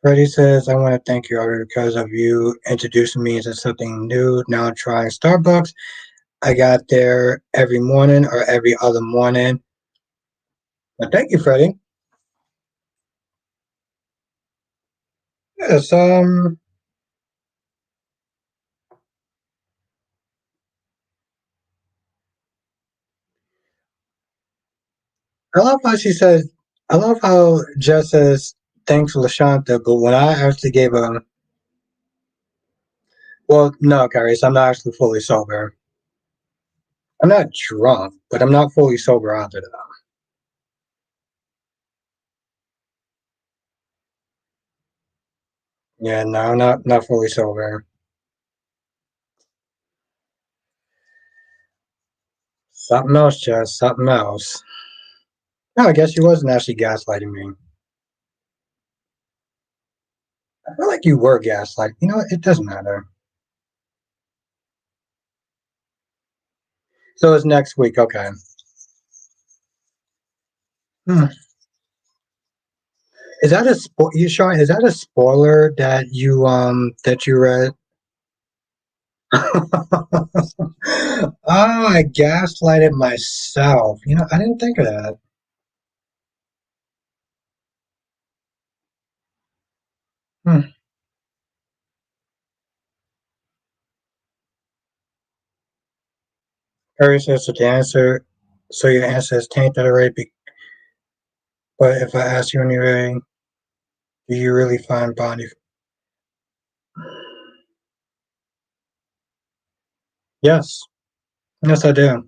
Freddie says, I want to thank you, Albert, because of you introducing me into something new. Now I'm trying Starbucks. I got there every morning or every other morning. But thank you, Freddie. Yes, I love how she says, I love how Jess says, thanks, LaShanta, but when I actually gave a, well, no, Caris, I'm not actually fully sober. I'm not drunk, but I'm not fully sober either, though. Yeah, no, not fully sober. Something else, Jess, something else. No, I guess she wasn't actually gaslighting me. I feel like you were gaslighting. You know what? It doesn't matter. So it's next week, okay. Hmm. Is that a you sure? Is that a spoiler that you read? Oh, I gaslighted myself. You know, I didn't think of that. Hmm. Harry says so the answer. So your answer is tainted already. But if I ask you anyway, do you really find Bonnie? Yes, yes, I do.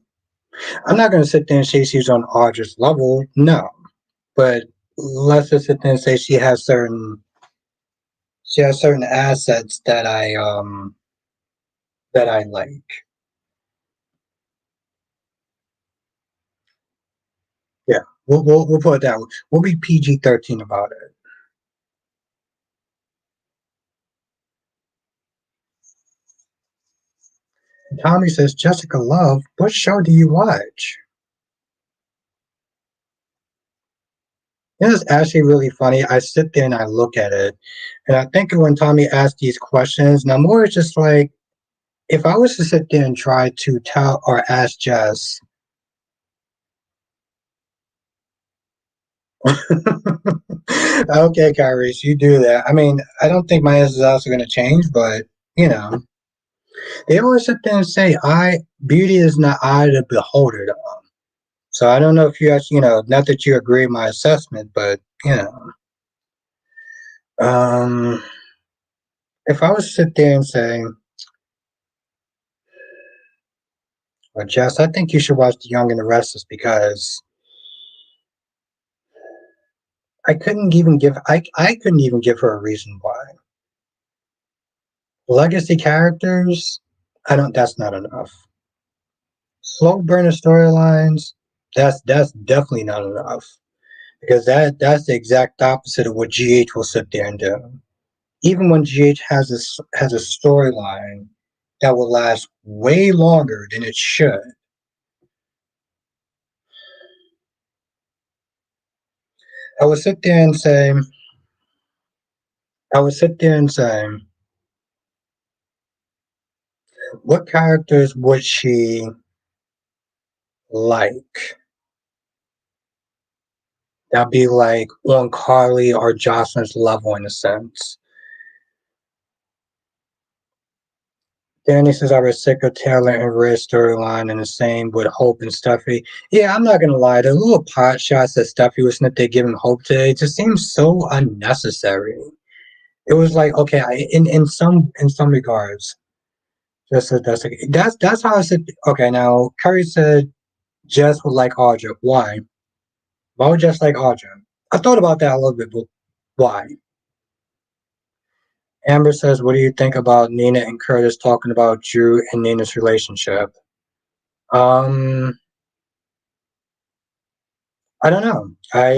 I'm not going to sit there and say she's on Audra's level. No, but let's just sit there and say she has certain assets that I like. Yeah, we'll put it that way. We'll be PG-13 about it. Tommy says, Jessica Love, what show do you watch? You know, it's actually really funny. I sit there and I look at it, and I think of when Tommy asked these questions. Now, more is just like if I was to sit there and try to tell or ask Jess, okay, Kyrie, so you do that. I mean, I don't think my answer is also going to change, but you know, they always sit there and say, "I beauty is not eye to the beholder." Though. So I don't know if you actually, not that you agree with my assessment, but um, if I was to sit there and say, "Well, Jess, I think you should watch The Young and the Restless," because I couldn't even give her a reason why. Legacy characters, I don't. That's not enough. Slow burner storylines, that's definitely not enough because that's the exact opposite of what GH will sit there and do. Even when GH has a storyline that will last way longer than it should, I would sit there and say, I would sit there and say, what characters would she like? That'd be like on Carly or Jocelyn's level in a sense. Danny says I was sick of Taylor and Red's storyline and the same with Hope and Stuffy. Yeah, I'm not gonna lie, the little pot shots that Stuffy was in there giving Hope today just seems so unnecessary. It was like, okay, in some regards, that's how I said. Okay, now Curry said Jess would like Audra. Why? Why would Jess like Audra? I thought about that a little bit, but why? Amber says, what do you think about Nina and Curtis talking about Drew and Nina's relationship? Um, I don't know. I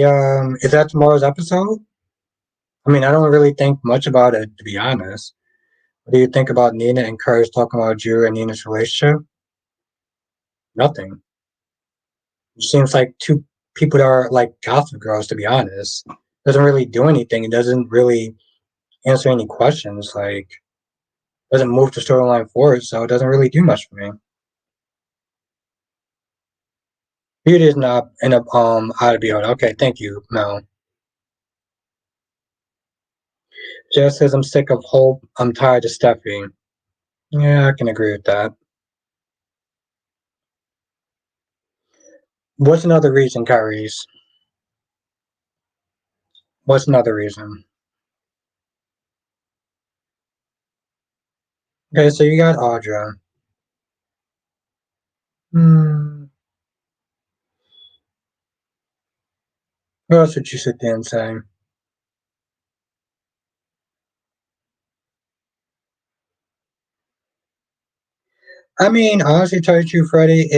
Is that tomorrow's episode? I mean, I don't really think much about it to be honest. What do you think about Nina and Curtis talking about Drew and Nina's relationship? Nothing. It seems like two people that are like gossip girls to be honest. Doesn't really do anything. It doesn't really answer any questions. Like doesn't move the storyline forward, so it doesn't really do much for me. Beauty is not in a out of behold. Okay, thank you, Mel. Jess says I'm sick of Hope. I'm tired of Steffi. Yeah, I can agree with that. What's another reason, Kyrie's? What's another reason? Okay, so you got Audra. Hmm. What else would you sit there and say? I mean, honestly, tell you the truth, Freddie,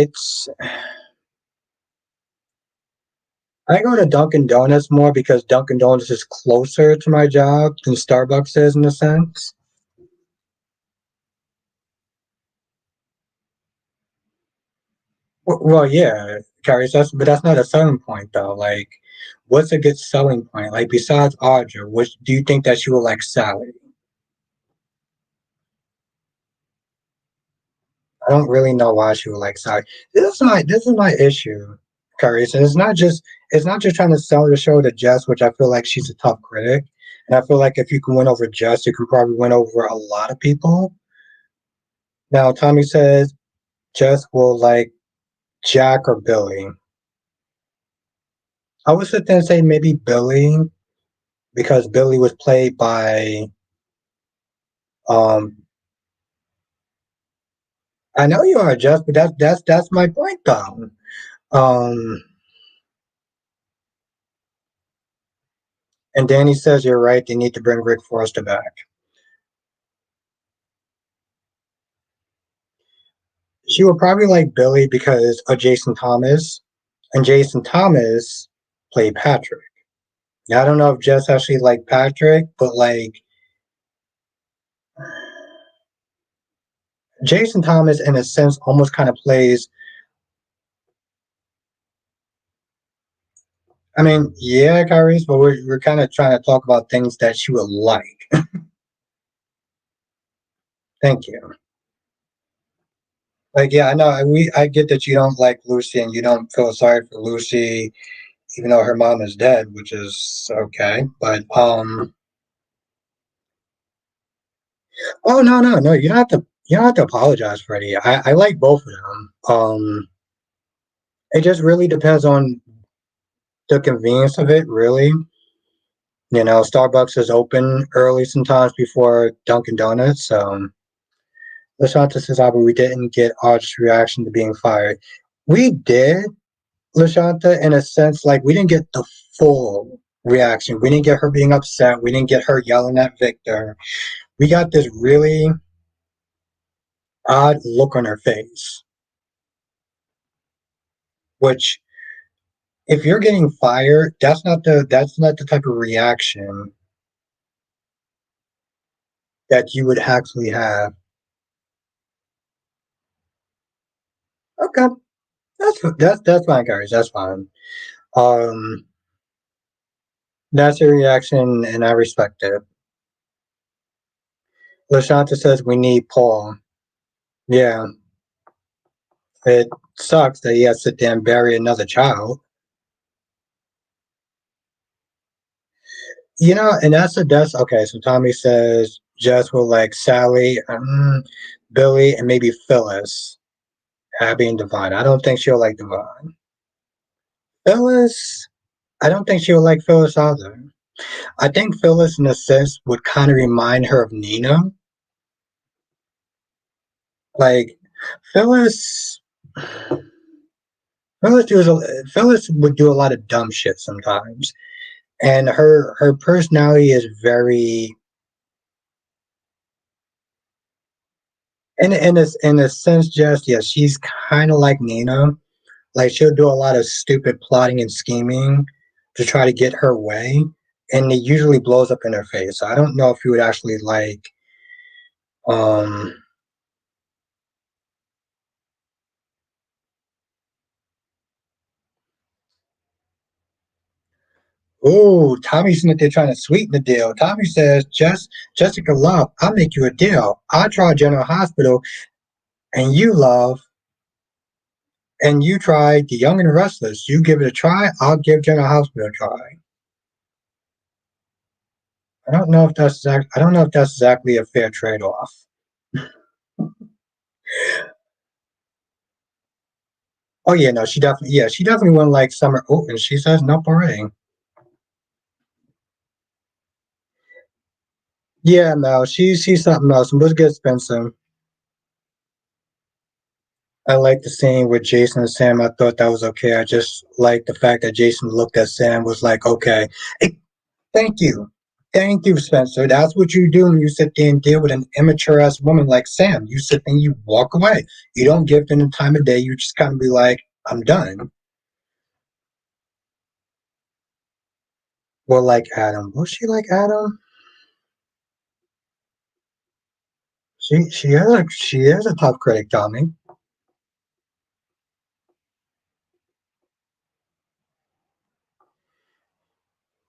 I go to Dunkin' Donuts more because Dunkin' Donuts is closer to my job than Starbucks is in a sense. Well, yeah, Carrie, but that's not a selling point though. Like, what's a good selling point? Like, besides Audra, which do you think that she will like Sally? I don't really know why she would like Sally. This is my issue, Carrie. So it's not just trying to sell the show to Jess, which I feel like she's a tough critic. And I feel like if you can win over Jess, you can probably win over a lot of people. Now, Tommy says Jess will like Jack or Billy. I would sit there and say maybe Billy because Billy was played by um I know you are Jess, but that's my point though. Um and Danny says you're right, they need to bring Rick Forrester back. She would probably like Billy because of Jason Thomas, and Jason Thomas played Patrick. Now I don't know if Jess actually liked Patrick, but like Jason Thomas in a sense almost kind of plays. I mean, yeah, Kyrie's, but we're kind of trying to talk about things that she would like. Thank you. Like, yeah, I know. I get that you don't like Lucy and you don't feel sorry for Lucy, even though her mom is dead, which is okay. But oh no, you don't have to. You don't have to apologize, Freddie. I like both of them. It just really depends on the convenience of it, really. Starbucks is open early sometimes before Dunkin' Donuts. So Lashanta says, but we didn't get Audrey's reaction to being fired. We did, Lashanta, in a sense, like we didn't get the full reaction. We didn't get her being upset. We didn't get her yelling at Victor. We got this really odd look on her face, which if you're getting fired, that's not the type of reaction that you would actually have. Okay, that's fine, guys. That's fine. Um, that's your reaction, and I respect it. Lashanta says we need Paul. Yeah, it sucks that he has to sit there and bury another child. And that's okay. So Tommy says Jess will like Sally, Billy, and maybe Phyllis, Abby, and Divine. I don't think she'll like Divine. Phyllis, I don't think she'll like Phyllis either. I think Phyllis, in a sense, would kind of remind her of Nina. Like Phyllis, Phyllis would do a lot of dumb shit sometimes, and her personality is very in a sense, just yeah, she's kind of like Nina. Like she'll do a lot of stupid plotting and scheming to try to get her way, and it usually blows up in her face. So I don't know if you would actually like. Um. Oh, Tommy's in there trying to sweeten the deal. Tommy says, Jessica Love, I'll make you a deal. I'll draw General Hospital, and you, Love, And you tried The Young and Restless. You give it a try. I'll give General Hospital a try. I don't know if that's exactly a fair trade-off. Oh yeah, no, she definitely wouldn't like Summer. Oh, and she says no already. Yeah, no, she's something else. And what's good, Spencer? I like the scene with Jason and Sam. I thought that was okay. I just like the fact that Jason looked at Sam was like, okay, hey, thank you. Thank you, Spencer. That's what you do when you sit there and deal with an immature ass woman like Sam. You sit there and you walk away. You don't give them the time of day. You just kind of be like, I'm done. Well, like Adam. Was she like Adam? She is a tough critic, Tommy.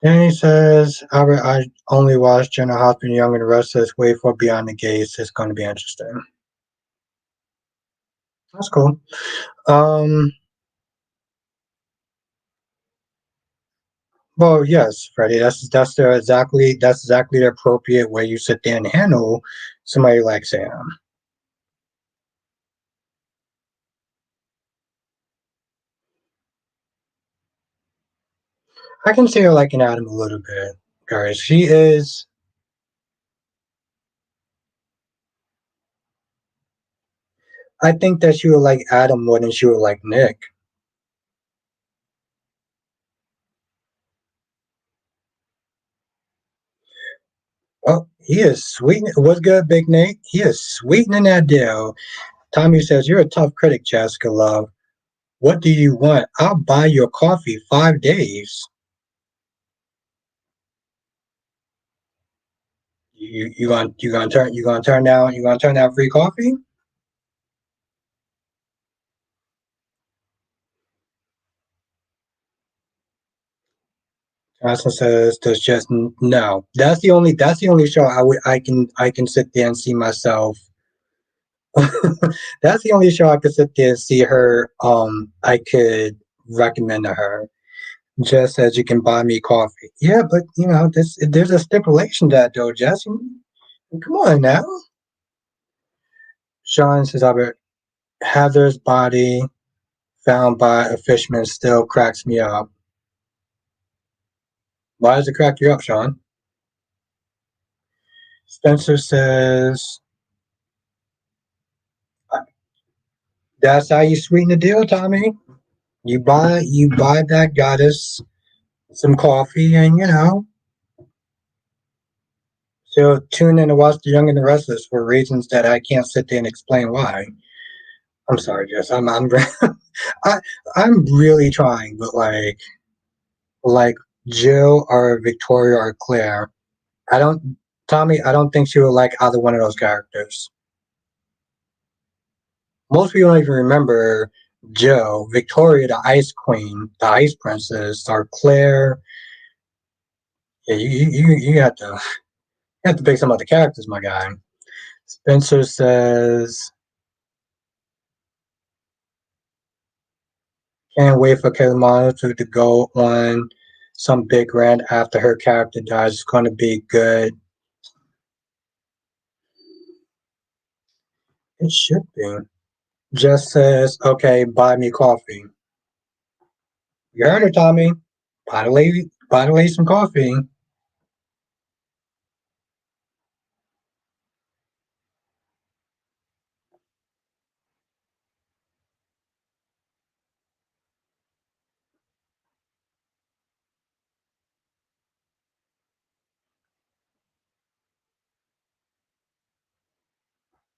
Then he says, Albert, I only watched General Hospital Young and the Restless. Wait for Beyond the Gates. It's going to be interesting. That's cool. Um, well, yes, Freddie. That's exactly the appropriate way you sit there and handle somebody like Sam. I can see her liking Adam a little bit, guys. She is. I think that she would like Adam more than she would like Nick. Oh, he is sweet. What's good, Big Nate? He is sweetening that deal. Tommy says, "You're a tough critic, Jessica Love. What do you want? I'll buy your coffee 5 days." You gonna turn down free coffee? Johnson says there's just no. That's the only show I can sit there and see myself. That's the only show I could sit there and see her. I could recommend to her. Just as you can buy me coffee. Yeah, but there's a stipulation to that though, Jesse. Come on now. Sean says Albert Heather's body found by a fisherman still cracks me up. Why does it crack you up, Sean? Spencer says that's how you sweeten the deal, Tommy. You buy that goddess some coffee, and she'll tune in to watch The Young and the Restless for reasons that I can't sit there and explain why. I'm sorry, Jess. I, I'm really trying, but like Jill or Victoria or Claire, I don't Tommy. I don't think she would like either one of those characters. Most people don't even remember Jill, Victoria, the Ice Queen, the Ice Princess, or Claire. Yeah, you have to pick some other characters, my guy. Spencer says, "Can't wait for Kelly to go on some big rant after her character dies. It's going to be good. It should be." Just says, "Okay, buy me coffee." You heard her, Tommy. Buy the lady some coffee.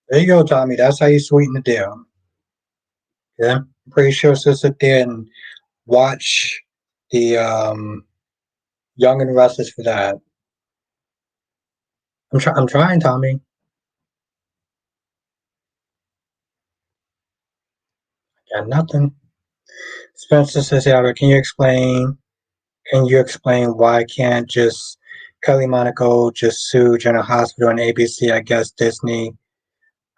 There you go, Tommy. That's how you sweeten the deal. Yeah, I'm pretty sure she'll sit there and watch the Young and Restless for that. I'm trying, Tommy. Got nothing. Spencer says, "Albert, Can you explain why can't just Kelly Monaco just sue General Hospital and ABC? I guess Disney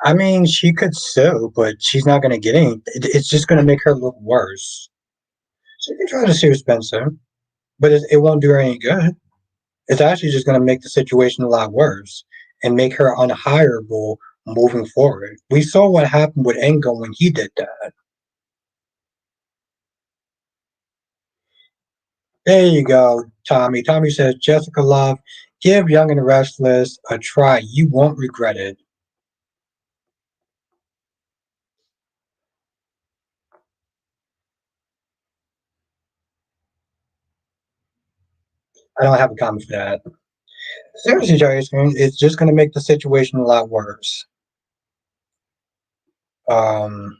I mean, she could sue, but she's not going to get any. It's just going to make her look worse. She can try to sue Spencer, but it won't do her any good. It's actually just going to make the situation a lot worse and make her unhireable moving forward. We saw what happened with Engo when he did that. There you go, Tommy. Tommy says, Jessica Love, give Young and the Restless a try. You won't regret it. I don't have a comment for that. Seriously, Jerry, it's just going to make the situation a lot worse. Um,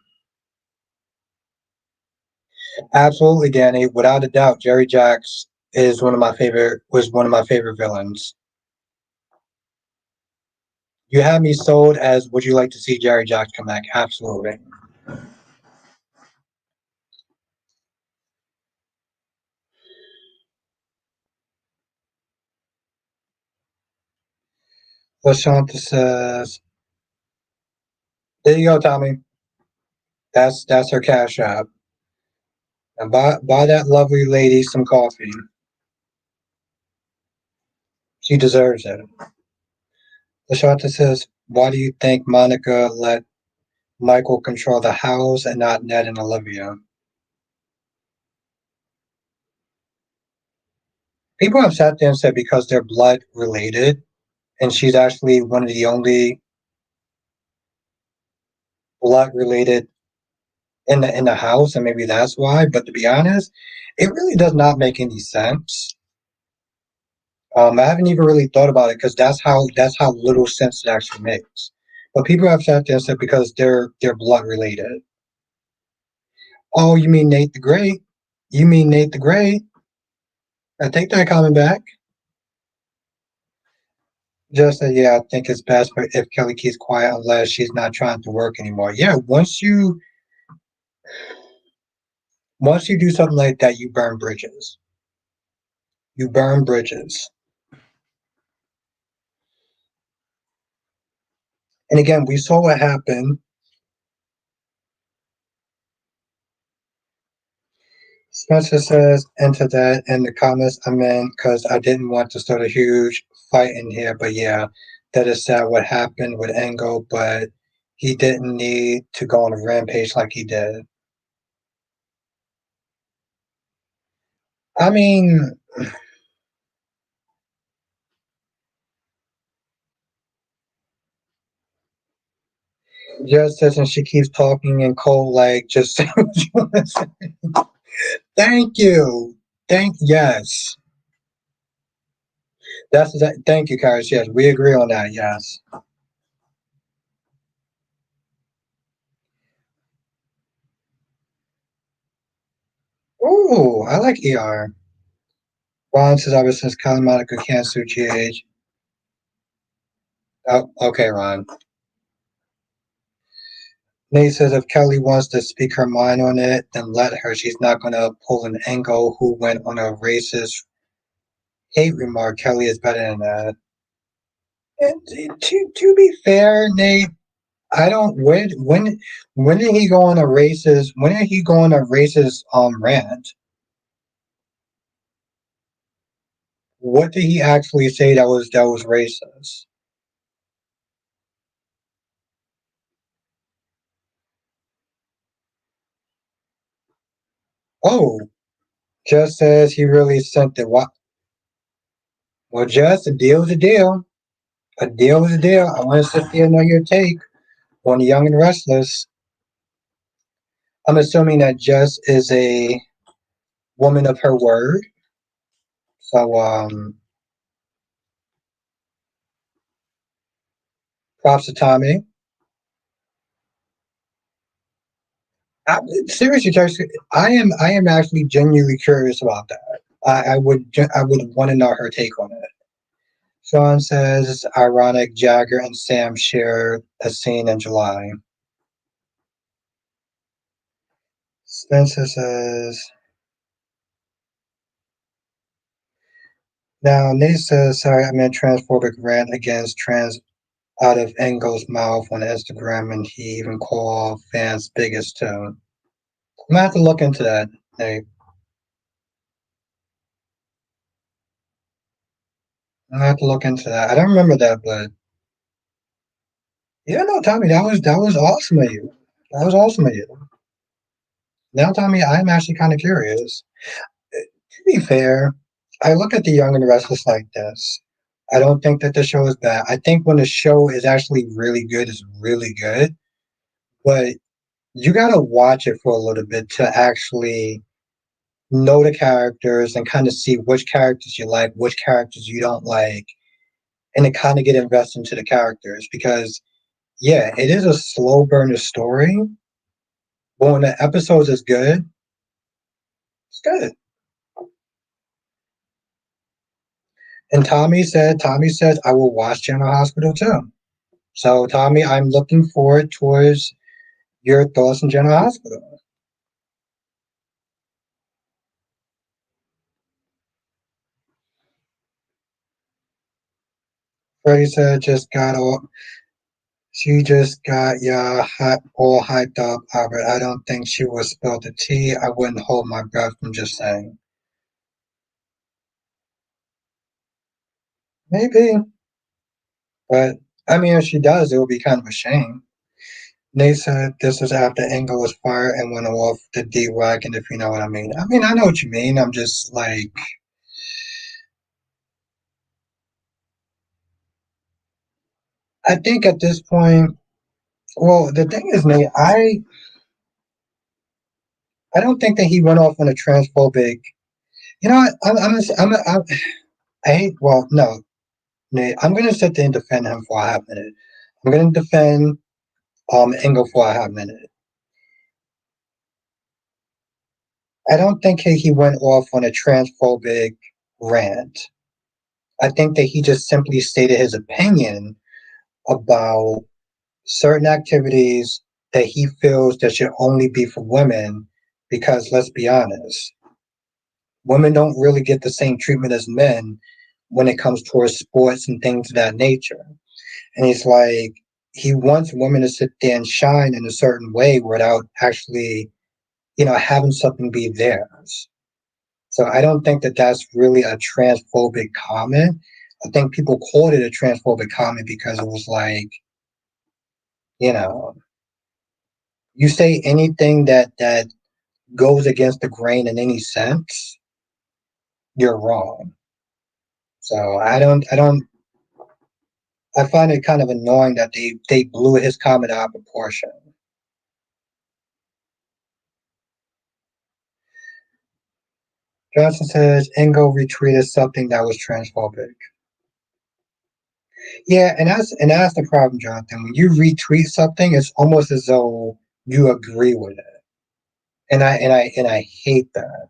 Absolutely, Danny. Without a doubt, Jerry Jacks is one of my favorite. Was one of my favorite villains. You have me sold as would you like to see Jerry Jacks come back? Absolutely. Lashanta says, "There you go, Tommy. That's her cash app. And buy that lovely lady some coffee. She deserves it." Lashanta says, "Why do you think Monica let Michael control the house and not Ned and Olivia?" People have sat there and said because they're blood related, and she's actually one of the only blood related in the house, and maybe that's why. But to be honest, it really does not make any sense. I haven't even really thought about it because that's how little sense it actually makes. But people have sat there and said because they're blood related. Oh, you mean Nate the Great? You mean Nate the Great? I take that comment back. Just that, yeah, I think it's best if Kelly keeps quiet unless she's not trying to work anymore. Yeah, once you do something like that, you burn bridges. You burn bridges. And again, we saw what happened. Spencer says, enter that in the comments I'm in because I didn't want to start a huge fight in here. But yeah, that is sad what happened with Engo, but he didn't need to go on a rampage like he did. I mean, just as she keeps talking in cold, like, just say what you want to say. Thank you. Yes. Thank you, Karis. Yes, we agree on that. Yes. Ooh, I like ER. Ron says ever since Kelly Monica can't sue GH. Oh, okay, Ron. Nate says if Kelly wants to speak her mind on it, then let her. She's not going to pull an Engo who went on a racist hate remark. Kelly is better than that. And to be fair, Nate, I don't. When did he go on a racist? When did he go on a racist rant? What did he actually say that was racist? Oh, just says he really sent it. What? Well, just a deal is a deal. A deal is a deal. I want to sit there and know your take on the Young and Restless. I'm assuming that Jess is a woman of her word. So props to Tommy. Seriously, Jess, I am actually genuinely curious about that. I would want to know her take on it. Sean says ironic Jagger and Sam share a scene in July. Spencer says now Nate says sorry I meant transphobic rant against trans out of Engel's mouth on Instagram, and he even called fans biggest too. I'm gonna have to look into that. Nate. I'm gonna have to look into that. I don't remember that, but yeah, no, Tommy, that was awesome of you. That was awesome of you. Now, Tommy, I'm actually kind of curious. To be fair, I look at the Young and Restless like this. I don't think that the show is bad. I think when the show is actually really good, it's really good. But you gotta watch it for a little bit to actually know the characters and kind of see which characters you like, which characters you don't like, and to kind of get invested into the characters. Because yeah, it is a slow burner story, but when the episodes is good, it's good. And Tommy says, I will watch General Hospital too. So, Tommy, I'm looking forward towards your thoughts on General Hospital. Freddie said, she just got all hyped up, Albert. I don't think she will spill the tea. I wouldn't hold my breath. I'm just saying. Maybe, but I mean, if she does, it would be kind of a shame. Nate said this was after Engel was fired and went off the D wagon, if you know what I mean. I mean, I know what you mean. I'm just like, I think at this point, well, the thing is, Nate, I don't think that he went off on a transphobic. You know what? I hate. Well, no, Nate. I'm gonna sit there and defend him for a half minute. I'm gonna defend Engel for a half minute. I don't think he went off on a transphobic rant. I think that he just simply stated his opinion about certain activities that he feels that should only be for women because let's be honest, women don't really get the same treatment as men when it comes towards sports and things of that nature. And he's like, he wants women to sit there and shine in a certain way without actually, having something be theirs. So I don't think that that's really a transphobic comment. I think people called it a transphobic comment because it was like, you know, you say anything that goes against the grain in any sense, you're wrong. So I find it kind of annoying that they blew his comment out of proportion. Johnson says Ingo retweeted something that was transphobic. Yeah, and that's the problem, Jonathan. When you retweet something, it's almost as though you agree with it. And I hate that.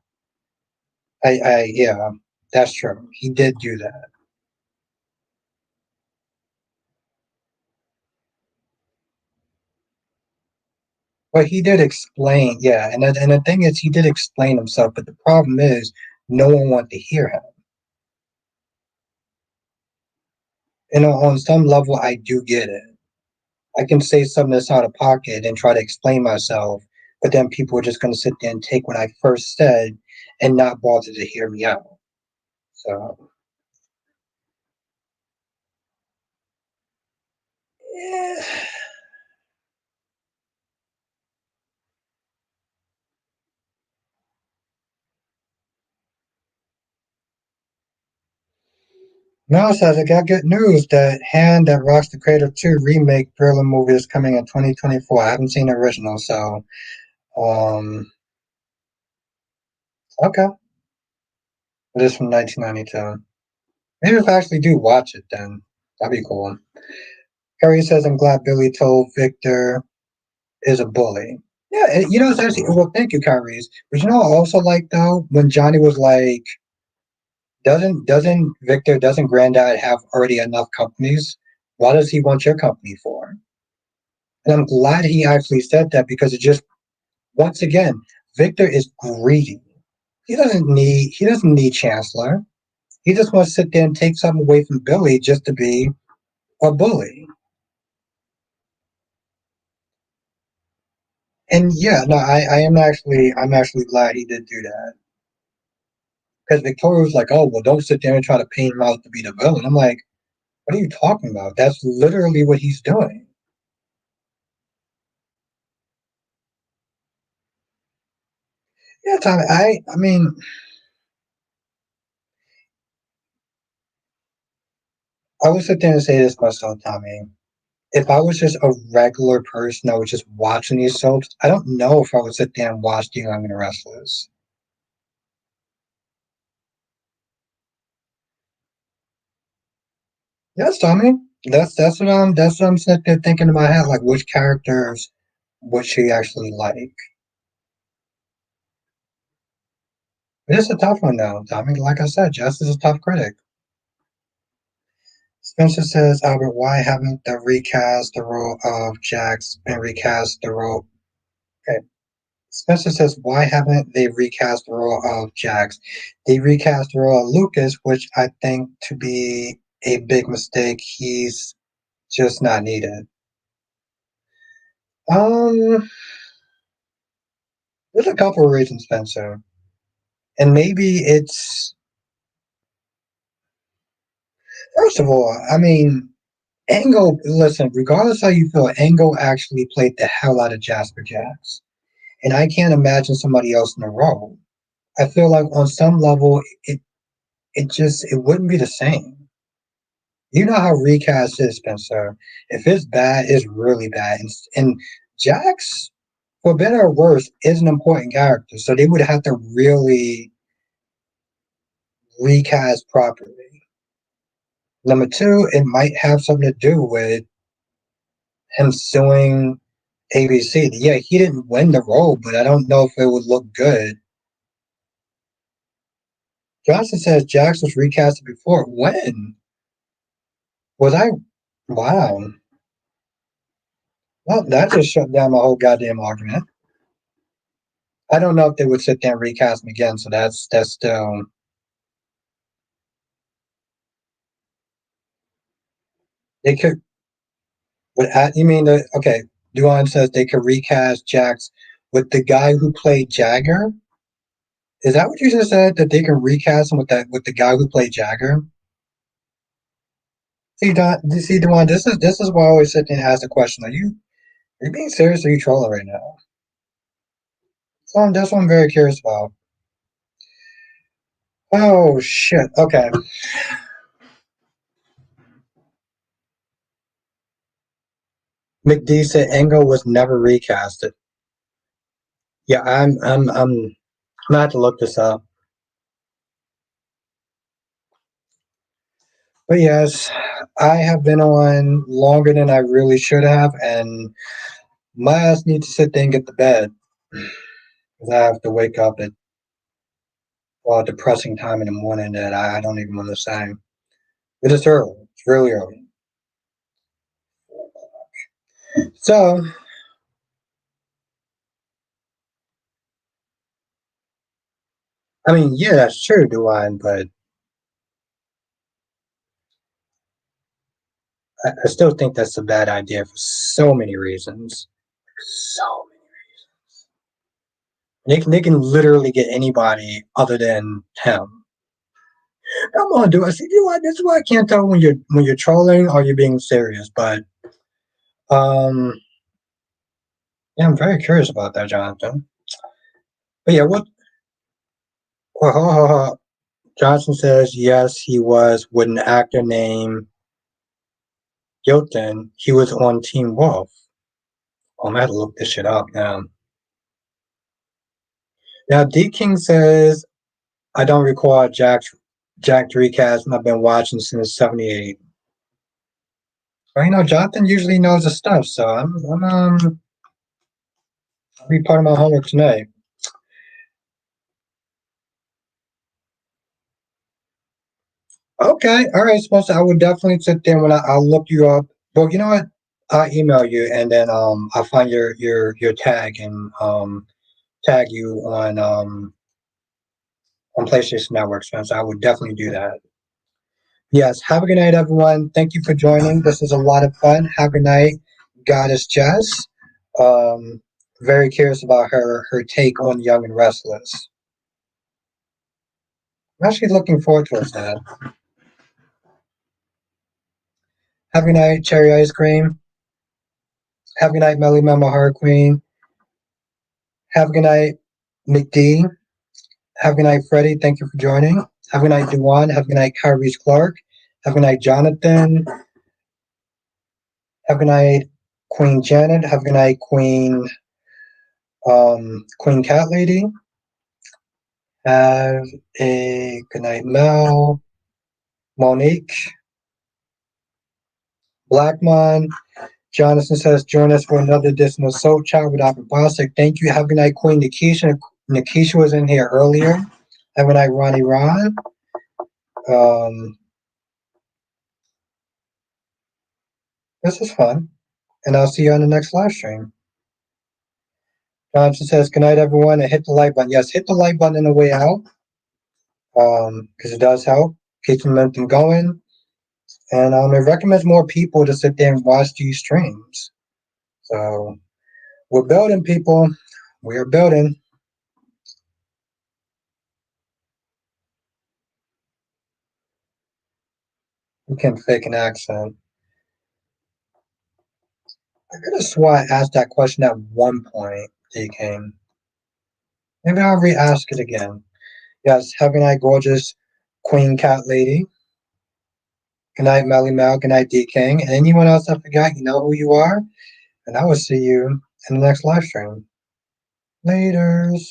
Yeah, that's true. He did do that. But he did explain, yeah, and the thing is, he did explain himself. But the problem is, no one wanted to hear him. And on some level, I do get it. I can say something that's out of pocket and try to explain myself, but then people are just going to sit there and take what I first said and not bother to hear me out. So, yeah. Now says I got good news. That Hand That Rocks the Cradle 2 remake thriller movie is coming in 2024. I haven't seen the original, so okay. It is from 1992. Maybe if I actually do watch it, then that'd be cool. Harry says, I'm glad Billy told Victor is a bully. Yeah, and, it's actually, well, thank you, Kyrie. But I also like, though, when Johnny was like, doesn't Victor, doesn't Granddad have already enough companies? Why does he want your company for? And I'm glad he actually said that because it just, once again, Victor is greedy. He doesn't need Chancellor. He just wants to sit there and take something away from Billy just to be a bully. And yeah, no, I'm actually glad he did do that. Because Victoria was like, oh, well, don't sit there and try to paint him out to be the villain. I'm like, what are you talking about? That's literally what he's doing. Yeah, Tommy, I mean, I would sit there and say this myself, Tommy. If I was just a regular person that was just watching these soaps, I don't know if I would sit there and watch The Young and the Restless. Yes, Tommy. That's what I'm sitting there thinking in my head, like which characters would she actually like? It is a tough one though, Tommy. Like I said, Jess is a tough critic. Spencer says, Albert, why haven't the recast the role of Jax been recast the role? Okay. Spencer says, why haven't they recast the role of Jax? They recast the role of Lucas, which I think to be a big mistake. He's just not needed. Um, there's a couple of reasons, Spencer. And maybe it's, first of all, I mean, Ango, listen, regardless how you feel, Ango actually played the hell out of Jasper Jax. And I can't imagine somebody else in the role. I feel like on some level, it wouldn't be the same. You know how recast is, Spencer. If it's bad, it's really bad. And Jax, for better or worse, is an important character. So they would have to really recast properly. Number two, it might have something to do with him suing ABC. Yeah, he didn't win the role, but I don't know if it would look good. Johnson says Jax was recasted before. When? Was I? Wow. Well, that just shut down my whole goddamn argument. I don't know if they would sit there and recast him again, so that's still. They could. You mean the okay? Duan says they could recast Jax with the guy who played Jagger. Is that what you just said? That they can recast him with the guy who played Jagger? See, Duan, this is why I always sit there and ask the question: are you being serious or are you trolling right now? So that's what I'm very curious about. Oh shit. Okay. McD said Engo was never recasted. Yeah, I'm gonna have to look this up. But yes, I have been on longer than I really should have, and my ass needs to sit there and get to bed because I have to wake up at a depressing time in the morning that I don't even understand. But it's early. It's really early. So I mean, yeah, that's true, Duane, but I still think that's a bad idea for so many reasons. So many. They can literally get anybody other than him. Come on, dude. I see you. This is why I can't tell when you're trolling or you're being serious. But um, yeah, I'm very curious about that, Jonathan. But yeah, what? Well, Johnson says yes, he was with an actor named Gilton. He was on Team Wolf. I'm gonna have to look this shit up now. Now, D King says I don't recall Jack recast, and I've been watching since '78. Well, Jonathan usually knows the stuff, so I'll be part of my homework tonight. Okay, all right, Spencer. I would definitely sit there when I'll look you up. Well, you know what? I'll email you and then I'll find your tag and tag you on PlayStation Network, Spencer. I would definitely do that. Yes. Have a good night, everyone. Thank you for joining. This is a lot of fun. Have a good night, Goddess Jess. Um, Very curious about her take on Young and Restless. I'm actually looking forward towards that. Have a good night, Cherry Ice Cream. Have a good night, Melly Mama Heart Queen. Have a good night, McD. Have a good night, Freddie. Thank you for joining. Have a good night, Duan. Have a good night, Kyrie Clark. Have a good night, Jonathan. Have a good night, Queen Janet. Have a good night, Queen Cat Lady. Have a good night, Mel. Monique. Blackmon. Jonathan says, join us for another edition of Soul Child with Dr. Bostic. Thank you. Have a good night, Queen Nikisha. Nikisha was in here earlier. Have a good night, Ronnie Ron. This is fun. And I'll see you on the next live stream. Johnson says, good night, everyone, and hit the like button. Yes, hit the like button on the way out, because it does help. Keep the momentum going. And it recommends more people to sit there and watch these streams. So we're building, people. We are building. You can fake an accent. I could have swore I asked that question at one point, DK. Maybe I'll re-ask it again. Yes, have a good night, gorgeous Queen Cat Lady. Good night, Melly Mel. Good night, D King. And anyone else I forgot, you know who you are. And I will see you in the next live stream. Laters.